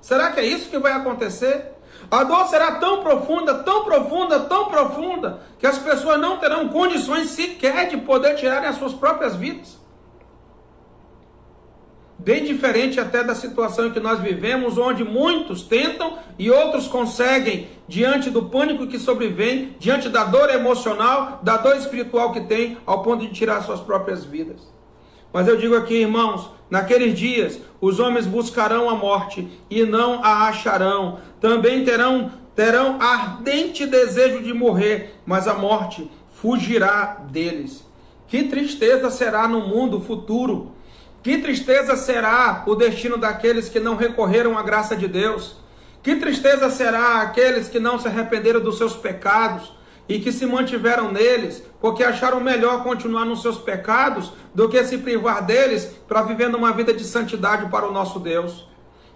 Será que é isso que vai acontecer? A dor será tão profunda, tão profunda, tão profunda, que as pessoas não terão condições sequer de poder tirarem as suas próprias vidas. Bem diferente até da situação em que nós vivemos, onde muitos tentam e outros conseguem, diante do pânico que sobrevém, diante da dor emocional, da dor espiritual que tem, ao ponto de tirar suas próprias vidas. Mas eu digo aqui, irmãos, naqueles dias, os homens buscarão a morte e não a acharão. Também terão ardente desejo de morrer, mas a morte fugirá deles. Que tristeza será no mundo futuro. Que tristeza será o destino daqueles que não recorreram à graça de Deus. Que tristeza será aqueles que não se arrependeram dos seus pecados e que se mantiveram neles, porque acharam melhor continuar nos seus pecados do que se privar deles para viver uma vida de santidade para o nosso Deus.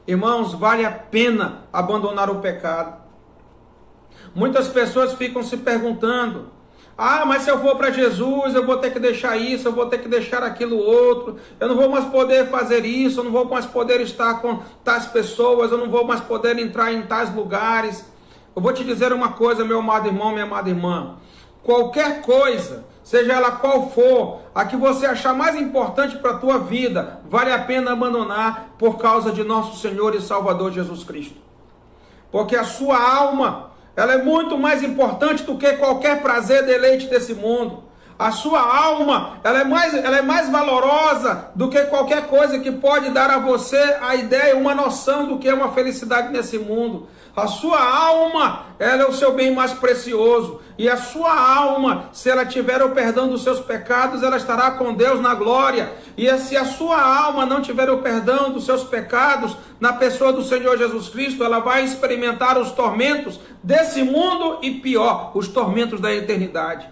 Irmãos, vale a pena abandonar o pecado. Muitas pessoas ficam se perguntando: mas se eu for para Jesus, eu vou ter que deixar isso, eu vou ter que deixar aquilo outro, eu não vou mais poder fazer isso, eu não vou mais poder estar com tais pessoas, eu não vou mais poder entrar em tais lugares. Eu vou te dizer uma coisa, meu amado irmão, minha amada irmã. Qualquer coisa, seja ela qual for, a que você achar mais importante para a tua vida, vale a pena abandonar por causa de nosso Senhor e Salvador Jesus Cristo. Porque a sua alma, ela é muito mais importante do que qualquer prazer, deleite desse mundo. A sua alma, ela é mais valorosa do que qualquer coisa que pode dar a você a ideia, uma noção do que é uma felicidade nesse mundo. A sua alma, ela é o seu bem mais precioso. E a sua alma, se ela tiver o perdão dos seus pecados, ela estará com Deus na glória. E se a sua alma não tiver o perdão dos seus pecados, na pessoa do Senhor Jesus Cristo, ela vai experimentar os tormentos desse mundo e pior, os tormentos da eternidade.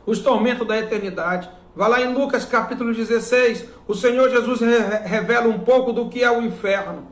Os tormentos da eternidade. Vai lá em Lucas capítulo 16, o Senhor Jesus revela um pouco do que é o inferno.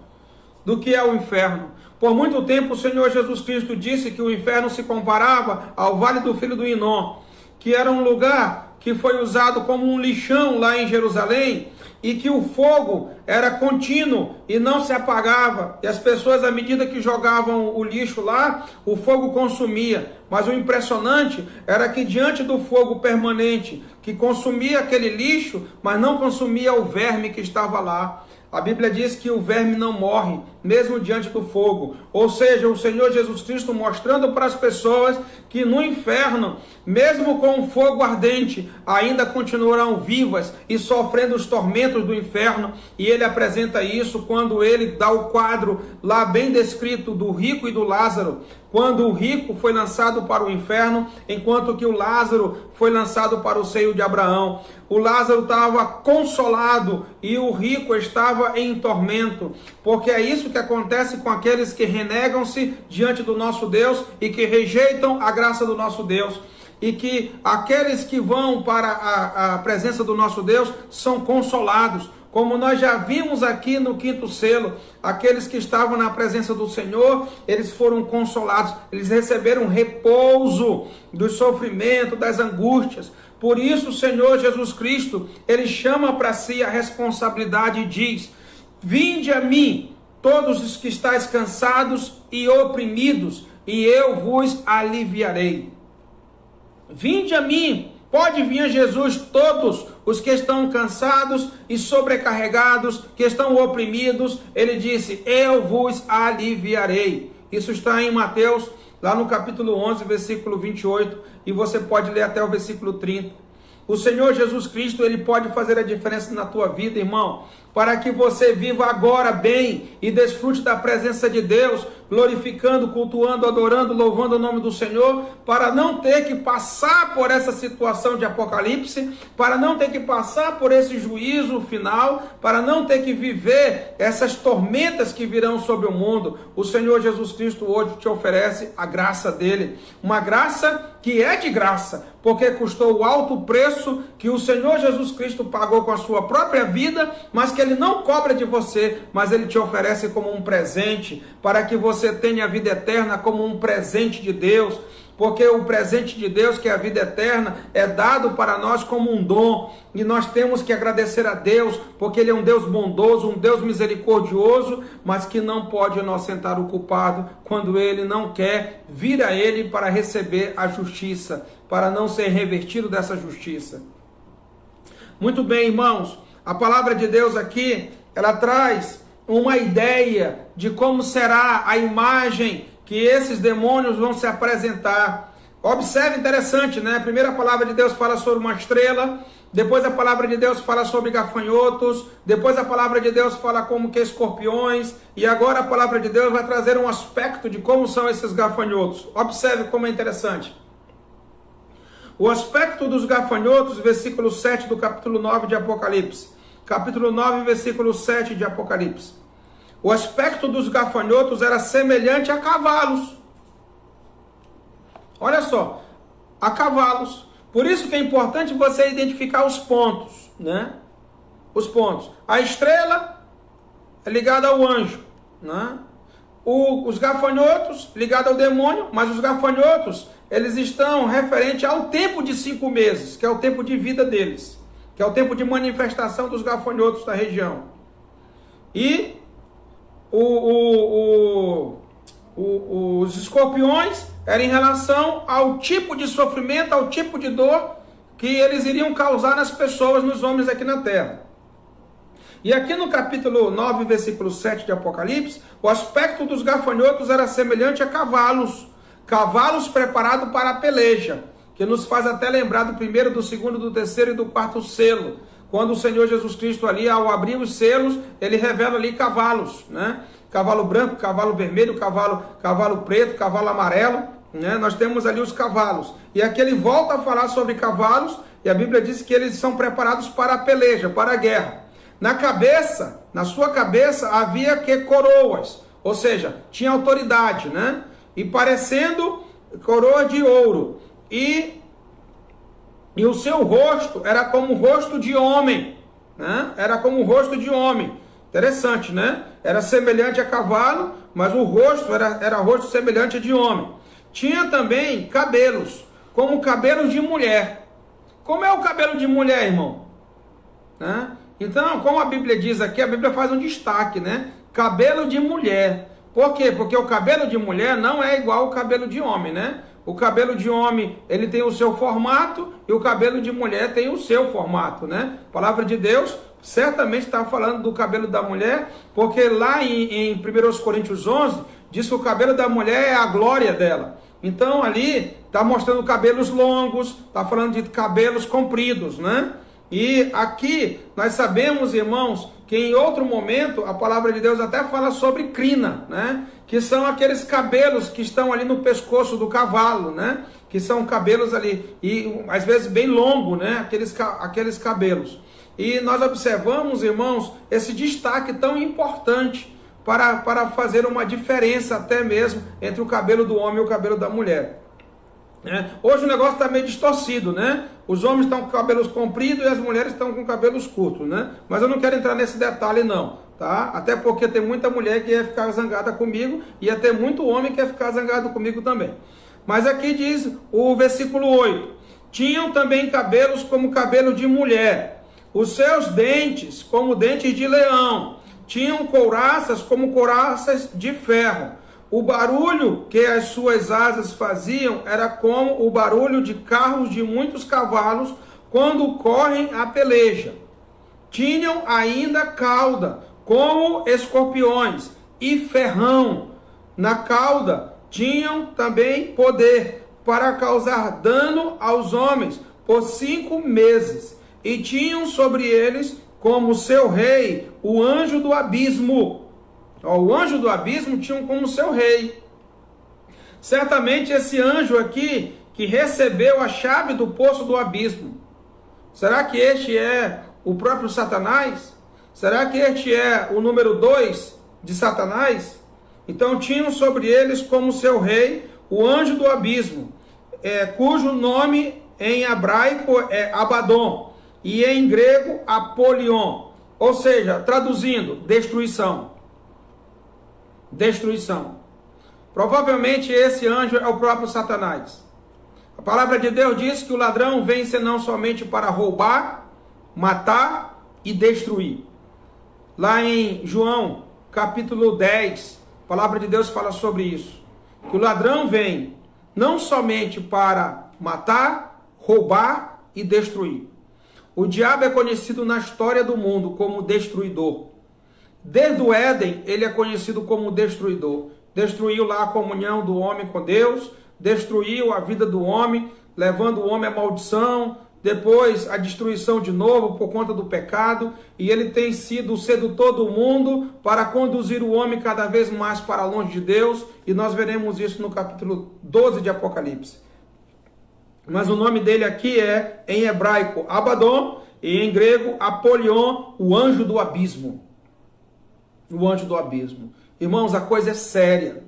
Do que é o inferno. Por muito tempo o Senhor Jesus Cristo disse que o inferno se comparava ao Vale do Filho do Hinom, que era um lugar que foi usado como um lixão lá em Jerusalém, e que o fogo era contínuo e não se apagava, e as pessoas, à medida que jogavam o lixo lá, o fogo consumia. Mas o impressionante era que diante do fogo permanente, que consumia aquele lixo, mas não consumia o verme que estava lá. A Bíblia diz que o verme não morre, mesmo diante do fogo. Ou seja, o Senhor Jesus Cristo mostrando para as pessoas que no inferno, mesmo com o fogo ardente, ainda continuarão vivas e sofrendo os tormentos do inferno. E ele apresenta isso quando ele dá o quadro lá bem descrito do rico e do Lázaro. Quando o rico foi lançado para o inferno, enquanto que o Lázaro foi lançado para o seio de Abraão. O Lázaro estava consolado e o rico estava em tormento, porque é isso que acontece com aqueles que renegam-se diante do nosso Deus e que rejeitam a graça do nosso Deus. E que aqueles que vão para a presença do nosso Deus são consolados. Como nós já vimos aqui no quinto selo, aqueles que estavam na presença do Senhor, eles foram consolados, eles receberam repouso do sofrimento, das angústias. Por isso o Senhor Jesus Cristo, ele chama para si a responsabilidade e diz: vinde a mim, todos os que estáis cansados e oprimidos, e eu vos aliviarei. Vinde a mim. Pode vir a Jesus todos os que estão cansados e sobrecarregados, que estão oprimidos. Ele disse: eu vos aliviarei. Isso está em Mateus, lá no capítulo 11, versículo 28, e você pode ler até o versículo 30. O Senhor Jesus Cristo, ele pode fazer a diferença na tua vida, irmão, para que você viva agora bem e desfrute da presença de Deus, glorificando, cultuando, adorando, louvando o nome do Senhor, para não ter que passar por essa situação de Apocalipse, para não ter que passar por esse juízo final, para não ter que viver essas tormentas que virão sobre o mundo. O Senhor Jesus Cristo hoje te oferece a graça dele, uma graça que é de graça, porque custou o alto preço que o Senhor Jesus Cristo pagou com a sua própria vida, mas que ele não cobra de você, mas ele te oferece como um presente, para que você tenha a vida eterna como um presente de Deus, porque o presente de Deus, que é a vida eterna, é dado para nós como um dom, e nós temos que agradecer a Deus, porque Ele é um Deus bondoso, um Deus misericordioso, mas que não pode inocentar o culpado, quando Ele não quer vir a Ele para receber a justiça, para não ser revertido dessa justiça. Muito bem, irmãos, a palavra de Deus aqui, ela traz uma ideia de como será a imagem que esses demônios vão se apresentar. Observe, interessante, né? A primeira palavra de Deus fala sobre uma estrela, depois a palavra de Deus fala sobre gafanhotos, depois a palavra de Deus fala como que escorpiões, e agora a palavra de Deus vai trazer um aspecto de como são esses gafanhotos. Observe como é interessante. O aspecto dos gafanhotos, versículo 7 do capítulo 9 de Apocalipse. Capítulo 9, versículo 7 de Apocalipse. O aspecto dos gafanhotos era semelhante a cavalos. Olha só, a cavalos. Por isso que é importante você identificar os pontos, né? Os pontos. A estrela é ligada ao anjo, né? Os gafanhotos ligados ao demônio, mas os gafanhotos, eles estão referentes ao tempo de 5 meses, que é o tempo de vida deles, que é o tempo de manifestação dos gafanhotos da região. E os escorpiões eram em relação ao tipo de sofrimento, ao tipo de dor que eles iriam causar nas pessoas, nos homens aqui na terra. E aqui no capítulo 9, versículo 7 de Apocalipse, o aspecto dos gafanhotos era semelhante a cavalos, cavalos preparados para a peleja, que nos faz até lembrar do primeiro, do segundo, do terceiro e do quarto selo. Quando o Senhor Jesus Cristo ali, ao abrir os selos, ele revela ali cavalos, né? Cavalo branco, cavalo vermelho, cavalo preto, cavalo amarelo, né? Nós temos ali os cavalos. E aqui ele volta a falar sobre cavalos, e a Bíblia diz que eles são preparados para a peleja, para a guerra. Na cabeça, na sua cabeça, havia que coroas, ou seja, tinha autoridade, né? E parecendo coroa de ouro. E o seu rosto era como o rosto de homem, né? Era como o rosto de homem. Interessante, né? Era semelhante a cavalo, mas o rosto era rosto semelhante a de homem. Tinha também cabelos, como cabelos de mulher. Como é o cabelo de mulher, irmão? Né? Então, como a Bíblia diz aqui, a Bíblia faz um destaque, né? Cabelo de mulher. Por quê? Porque o cabelo de mulher não é igual ao cabelo de homem, né? O cabelo de homem, ele tem o seu formato, e o cabelo de mulher tem o seu formato, né? A palavra de Deus certamente está falando do cabelo da mulher, porque lá em 1 Coríntios 11, diz que o cabelo da mulher é a glória dela. Então ali está mostrando cabelos longos, está falando de cabelos compridos, né? E aqui nós sabemos, irmãos, que em outro momento a palavra de Deus até fala sobre crina, né? Que são aqueles cabelos que estão ali no pescoço do cavalo, né? Que são cabelos ali, e às vezes bem longo, né? Aqueles cabelos. E nós observamos, irmãos, esse destaque tão importante para fazer uma diferença até mesmo entre o cabelo do homem e o cabelo da mulher. Hoje o negócio está meio distorcido, né? Os homens estão com cabelos compridos e as mulheres estão com cabelos curtos, né? Mas eu não quero entrar nesse detalhe não, tá? Até porque tem muita mulher que ia ficar zangada comigo e até muito homem que ia ficar zangado comigo também. Mas aqui diz o versículo 8: tinham também cabelos como cabelo de mulher, os seus dentes como dentes de leão, tinham couraças como couraças de ferro. O barulho que as suas asas faziam era como o barulho de carros de muitos cavalos quando correm a peleja. Tinham ainda cauda, como escorpiões, e ferrão. Na cauda tinham também poder para causar dano aos homens por 5 meses. E tinham sobre eles, como seu rei, o anjo do abismo. O anjo do abismo tinha como seu rei. Certamente esse anjo aqui que recebeu a chave do poço do abismo. Será que este é o próprio Satanás? Será que este é o número 2 de Satanás? Então tinham sobre eles como seu rei o anjo do abismo, cujo nome em hebraico é Abaddon e em grego Apolion. Ou seja, traduzindo, destruição. Destruição. Provavelmente esse anjo é o próprio Satanás. A palavra de Deus diz que o ladrão vem senão somente para roubar, matar e destruir. Lá em João, capítulo 10, a palavra de Deus fala sobre isso. Que o ladrão vem não somente para matar, roubar e destruir. O diabo é conhecido na história do mundo como destruidor. Desde o Éden, ele é conhecido como destruidor. Destruiu lá a comunhão do homem com Deus, destruiu a vida do homem, levando o homem à maldição, depois a destruição de novo por conta do pecado, e ele tem sido o sedutor do mundo para conduzir o homem cada vez mais para longe de Deus, e nós veremos isso no capítulo 12 de Apocalipse. Mas o nome dele aqui é, em hebraico, Abaddon, e em grego, Apolion, o anjo do abismo. O anjo do abismo. Irmãos, a coisa é séria.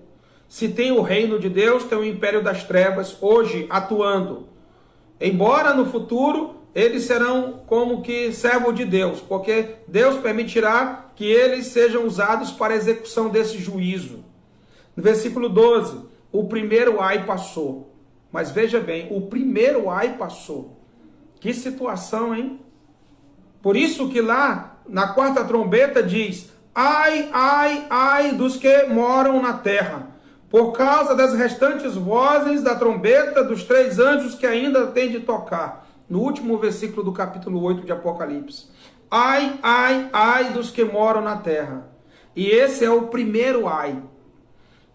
Se tem o reino de Deus, tem o império das trevas hoje atuando. Embora no futuro eles serão como que servos de Deus, porque Deus permitirá que eles sejam usados para a execução desse juízo. No versículo 12, o primeiro ai passou. Mas veja bem, o primeiro ai passou. Que situação, hein? Por isso que lá na quarta trombeta diz: ai, ai, ai dos que moram na terra, por causa das restantes vozes da trombeta dos 3 anjos que ainda têm de tocar. No último versículo do capítulo 8 de Apocalipse. Ai, ai, ai dos que moram na terra. E esse é o primeiro ai.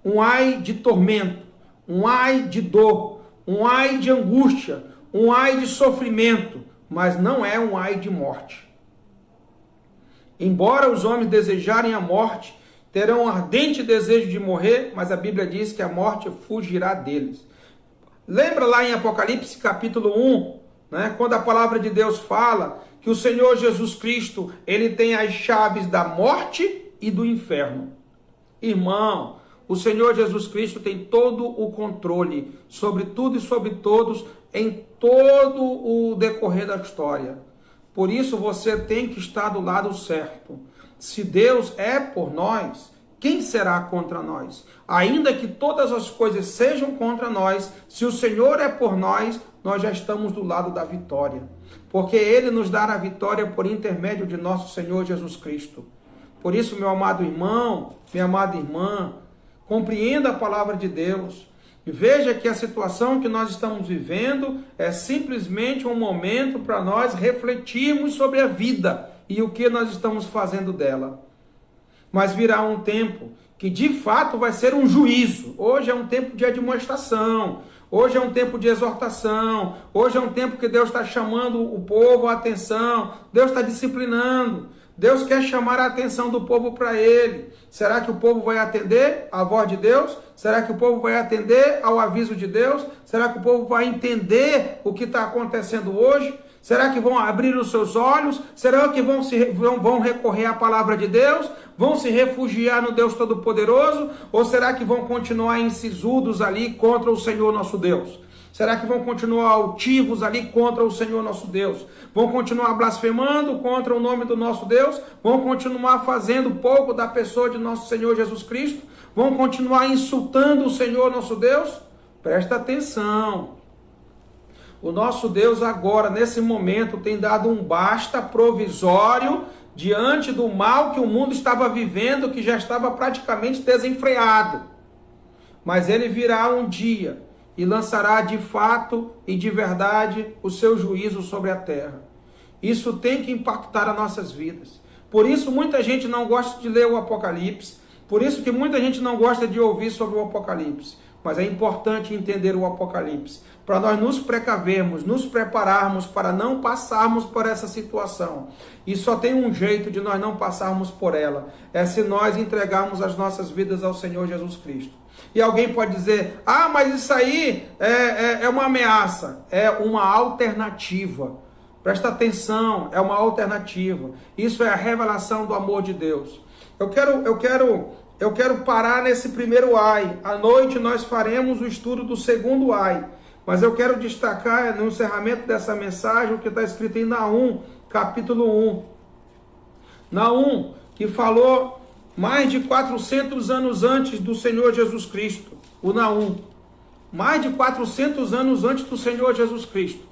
Um ai de tormento, um ai de dor, um ai de angústia, um ai de sofrimento, mas não é um ai de morte. Embora os homens desejarem a morte, terão um ardente desejo de morrer, mas a Bíblia diz que a morte fugirá deles. Lembra lá em Apocalipse capítulo 1, né, quando a palavra de Deus fala que o Senhor Jesus Cristo, ele tem as chaves da morte e do inferno. Irmão, o Senhor Jesus Cristo tem todo o controle sobre tudo e sobre todos em todo o decorrer da história. Por isso você tem que estar do lado certo. Se Deus é por nós, quem será contra nós? Ainda que todas as coisas sejam contra nós, se o Senhor é por nós, nós já estamos do lado da vitória. Porque Ele nos dará a vitória por intermédio de nosso Senhor Jesus Cristo. Por isso, meu amado irmão, minha amada irmã, compreenda a palavra de Deus. Veja que a situação que nós estamos vivendo é simplesmente um momento para nós refletirmos sobre a vida e o que nós estamos fazendo dela. Mas virá um tempo que de fato vai ser um juízo. Hoje é um tempo de admoestação, hoje é um tempo de exortação, hoje é um tempo que Deus está chamando o povo à atenção, Deus está disciplinando. Deus quer chamar a atenção do povo para Ele. Será que o povo vai atender à voz de Deus? Será que o povo vai atender ao aviso de Deus? Será que o povo vai entender o que está acontecendo hoje? Será que vão abrir os seus olhos? Será que vão recorrer à palavra de Deus? Vão se refugiar no Deus Todo-Poderoso? Ou será que vão continuar incisudos ali contra o Senhor nosso Deus? Será que vão continuar altivos ali contra o Senhor nosso Deus? Vão continuar blasfemando contra o nome do nosso Deus? Vão continuar fazendo pouco da pessoa de nosso Senhor Jesus Cristo? Vão continuar insultando o Senhor nosso Deus? Presta atenção. O nosso Deus agora, nesse momento, tem dado um basta provisório diante do mal que o mundo estava vivendo, que já estava praticamente desenfreado. Mas ele virá um dia e lançará de fato e de verdade o seu juízo sobre a terra. Isso tem que impactar as nossas vidas. Por isso muita gente não gosta de ler o Apocalipse, por isso que muita gente não gosta de ouvir sobre o Apocalipse. mas é importante entender o Apocalipse, para nós nos precavermos, nos prepararmos para não passarmos por essa situação. E só tem um jeito de nós não passarmos por ela, é se nós entregarmos as nossas vidas ao Senhor Jesus Cristo. E alguém pode dizer, mas isso aí é uma ameaça, é uma alternativa. Presta atenção, é uma alternativa. Isso é a revelação do amor de Deus. Eu quero parar nesse primeiro ai. À noite nós faremos o estudo do segundo ai. Mas eu quero destacar no encerramento dessa mensagem o que está escrito em Naum, capítulo 1. Naum, que falou mais de 400 anos antes do Senhor Jesus Cristo. O Naum. Mais de 400 anos antes do Senhor Jesus Cristo.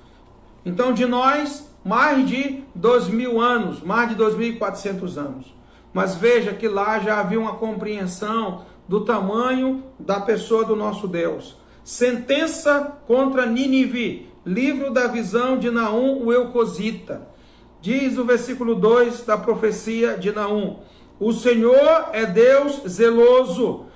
Então, de nós, mais de 2.000 anos, mais de 2.400 anos. Mas veja que lá já havia uma compreensão do tamanho da pessoa do nosso Deus. Sentença contra Nínive, livro da visão de Naum, o Elcosita. Diz o versículo 2 da profecia de Naum: o Senhor é Deus zeloso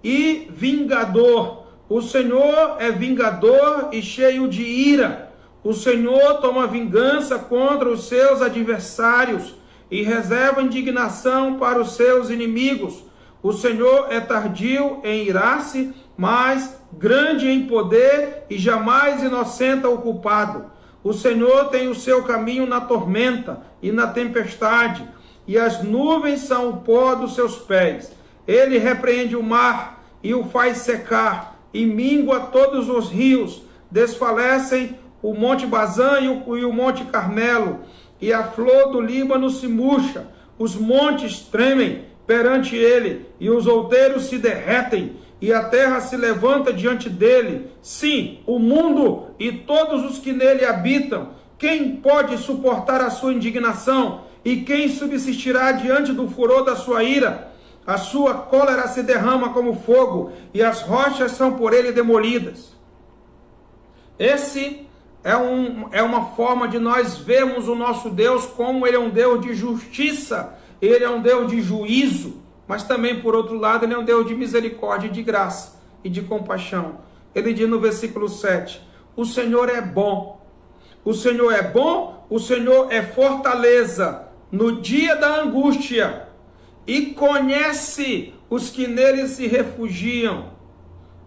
e vingador. O Senhor é vingador e cheio de ira. O Senhor toma vingança contra os seus adversários e reserva indignação para os seus inimigos. O Senhor é tardio em irar-se, mas grande em poder e jamais inocenta o culpado. O Senhor tem o seu caminho na tormenta e na tempestade, e as nuvens são o pó dos seus pés. Ele repreende o mar e o faz secar, e míngua todos os rios. Desfalecem o Monte Bazã e o Monte Carmelo, e a flor do Líbano se murcha. Os montes tremem perante ele, e os outeiros se derretem, e a terra se levanta diante dele. Sim, o mundo e todos os que nele habitam. Quem pode suportar a sua indignação? E quem subsistirá diante do furor da sua ira? A sua cólera se derrama como fogo, e as rochas são por ele demolidas. Esse é uma forma de nós vermos o nosso Deus como ele é um Deus de justiça, ele é um Deus de juízo, mas também, por outro lado, ele é um Deus de misericórdia, de graça e de compaixão. Ele diz no versículo 7, o Senhor é bom, o Senhor é bom, o Senhor é fortaleza no dia da angústia, e conhece os que nele se refugiam.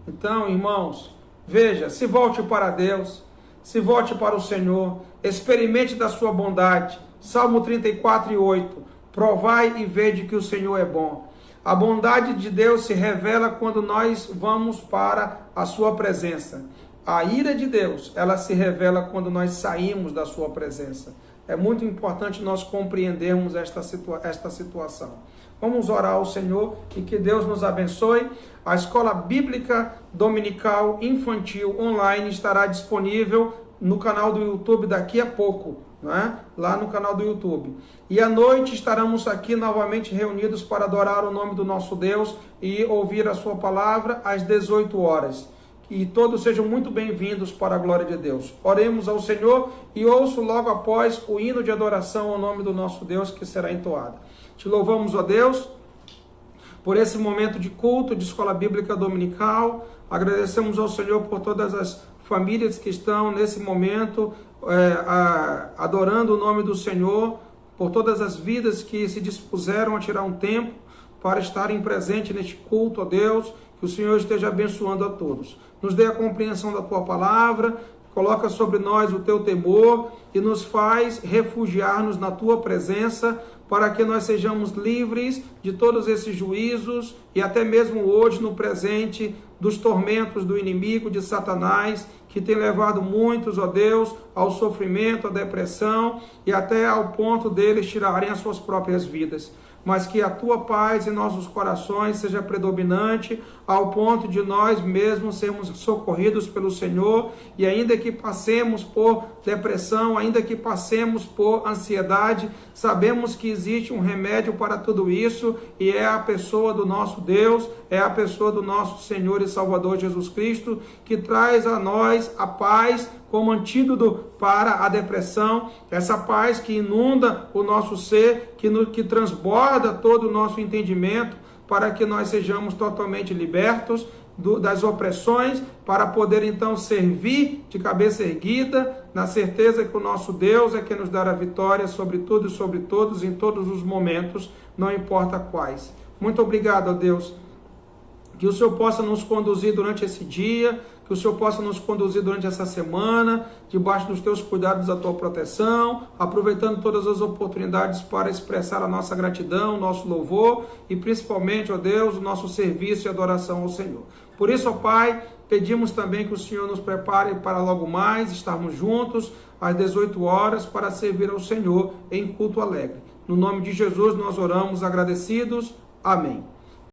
Então, irmãos, veja, se volte para Deus, se volte para o Senhor, experimente da sua bondade. Salmo 34:8, provai e vede que o Senhor é bom. A bondade de Deus se revela quando nós vamos para a sua presença. A ira de Deus, ela se revela quando nós saímos da sua presença. É muito importante nós compreendermos esta situação. Vamos orar ao Senhor e que Deus nos abençoe. A Escola Bíblica Dominical Infantil Online estará disponível no canal do YouTube daqui a pouco, né? Lá no canal do YouTube. E à noite estaremos aqui novamente reunidos para adorar o nome do nosso Deus e ouvir a sua palavra às 18 horas. E todos sejam muito bem-vindos para a glória de Deus. Oremos ao Senhor e ouço logo após o hino de adoração ao nome do nosso Deus que será entoado. Te louvamos, ó Deus, por esse momento de culto, de escola bíblica dominical. Agradecemos ao Senhor por todas as famílias que estão nesse momento adorando o nome do Senhor, por todas as vidas que se dispuseram a tirar um tempo para estarem presentes neste culto, ó Deus. Que o Senhor esteja abençoando a todos. Nos dê a compreensão da Tua palavra, coloca sobre nós o Teu temor e nos faz refugiar-nos na Tua presença, para que nós sejamos livres de todos esses juízos e até mesmo hoje, no presente, dos tormentos do inimigo, de Satanás, que tem levado muitos, ó Deus, ao sofrimento, à depressão e até ao ponto deles tirarem as suas próprias vidas. Mas que a Tua paz em nossos corações seja predominante ao ponto de nós mesmos sermos socorridos pelo Senhor, e ainda que passemos por depressão, ainda que passemos por ansiedade, sabemos que existe um remédio para tudo isso, e é a pessoa do nosso Deus, é a pessoa do nosso Senhor e Salvador Jesus Cristo, que traz a nós a paz como antídoto para a depressão, essa paz que inunda o nosso ser, que transborda todo o nosso entendimento, para que nós sejamos totalmente libertos das opressões, para poder então servir de cabeça erguida, na certeza que o nosso Deus é quem nos dará a vitória sobre tudo e sobre todos, em todos os momentos, não importa quais. Muito obrigado, ó Deus, que o Senhor possa nos conduzir durante esse dia, que o Senhor possa nos conduzir durante essa semana, debaixo dos teus cuidados, da tua proteção, aproveitando todas as oportunidades para expressar a nossa gratidão, o nosso louvor e principalmente, ó Deus, o nosso serviço e adoração ao Senhor. Por isso, ó Pai, pedimos também que o Senhor nos prepare para logo mais estarmos juntos às 18 horas para servir ao Senhor em culto alegre. No nome de Jesus nós oramos agradecidos. Amém.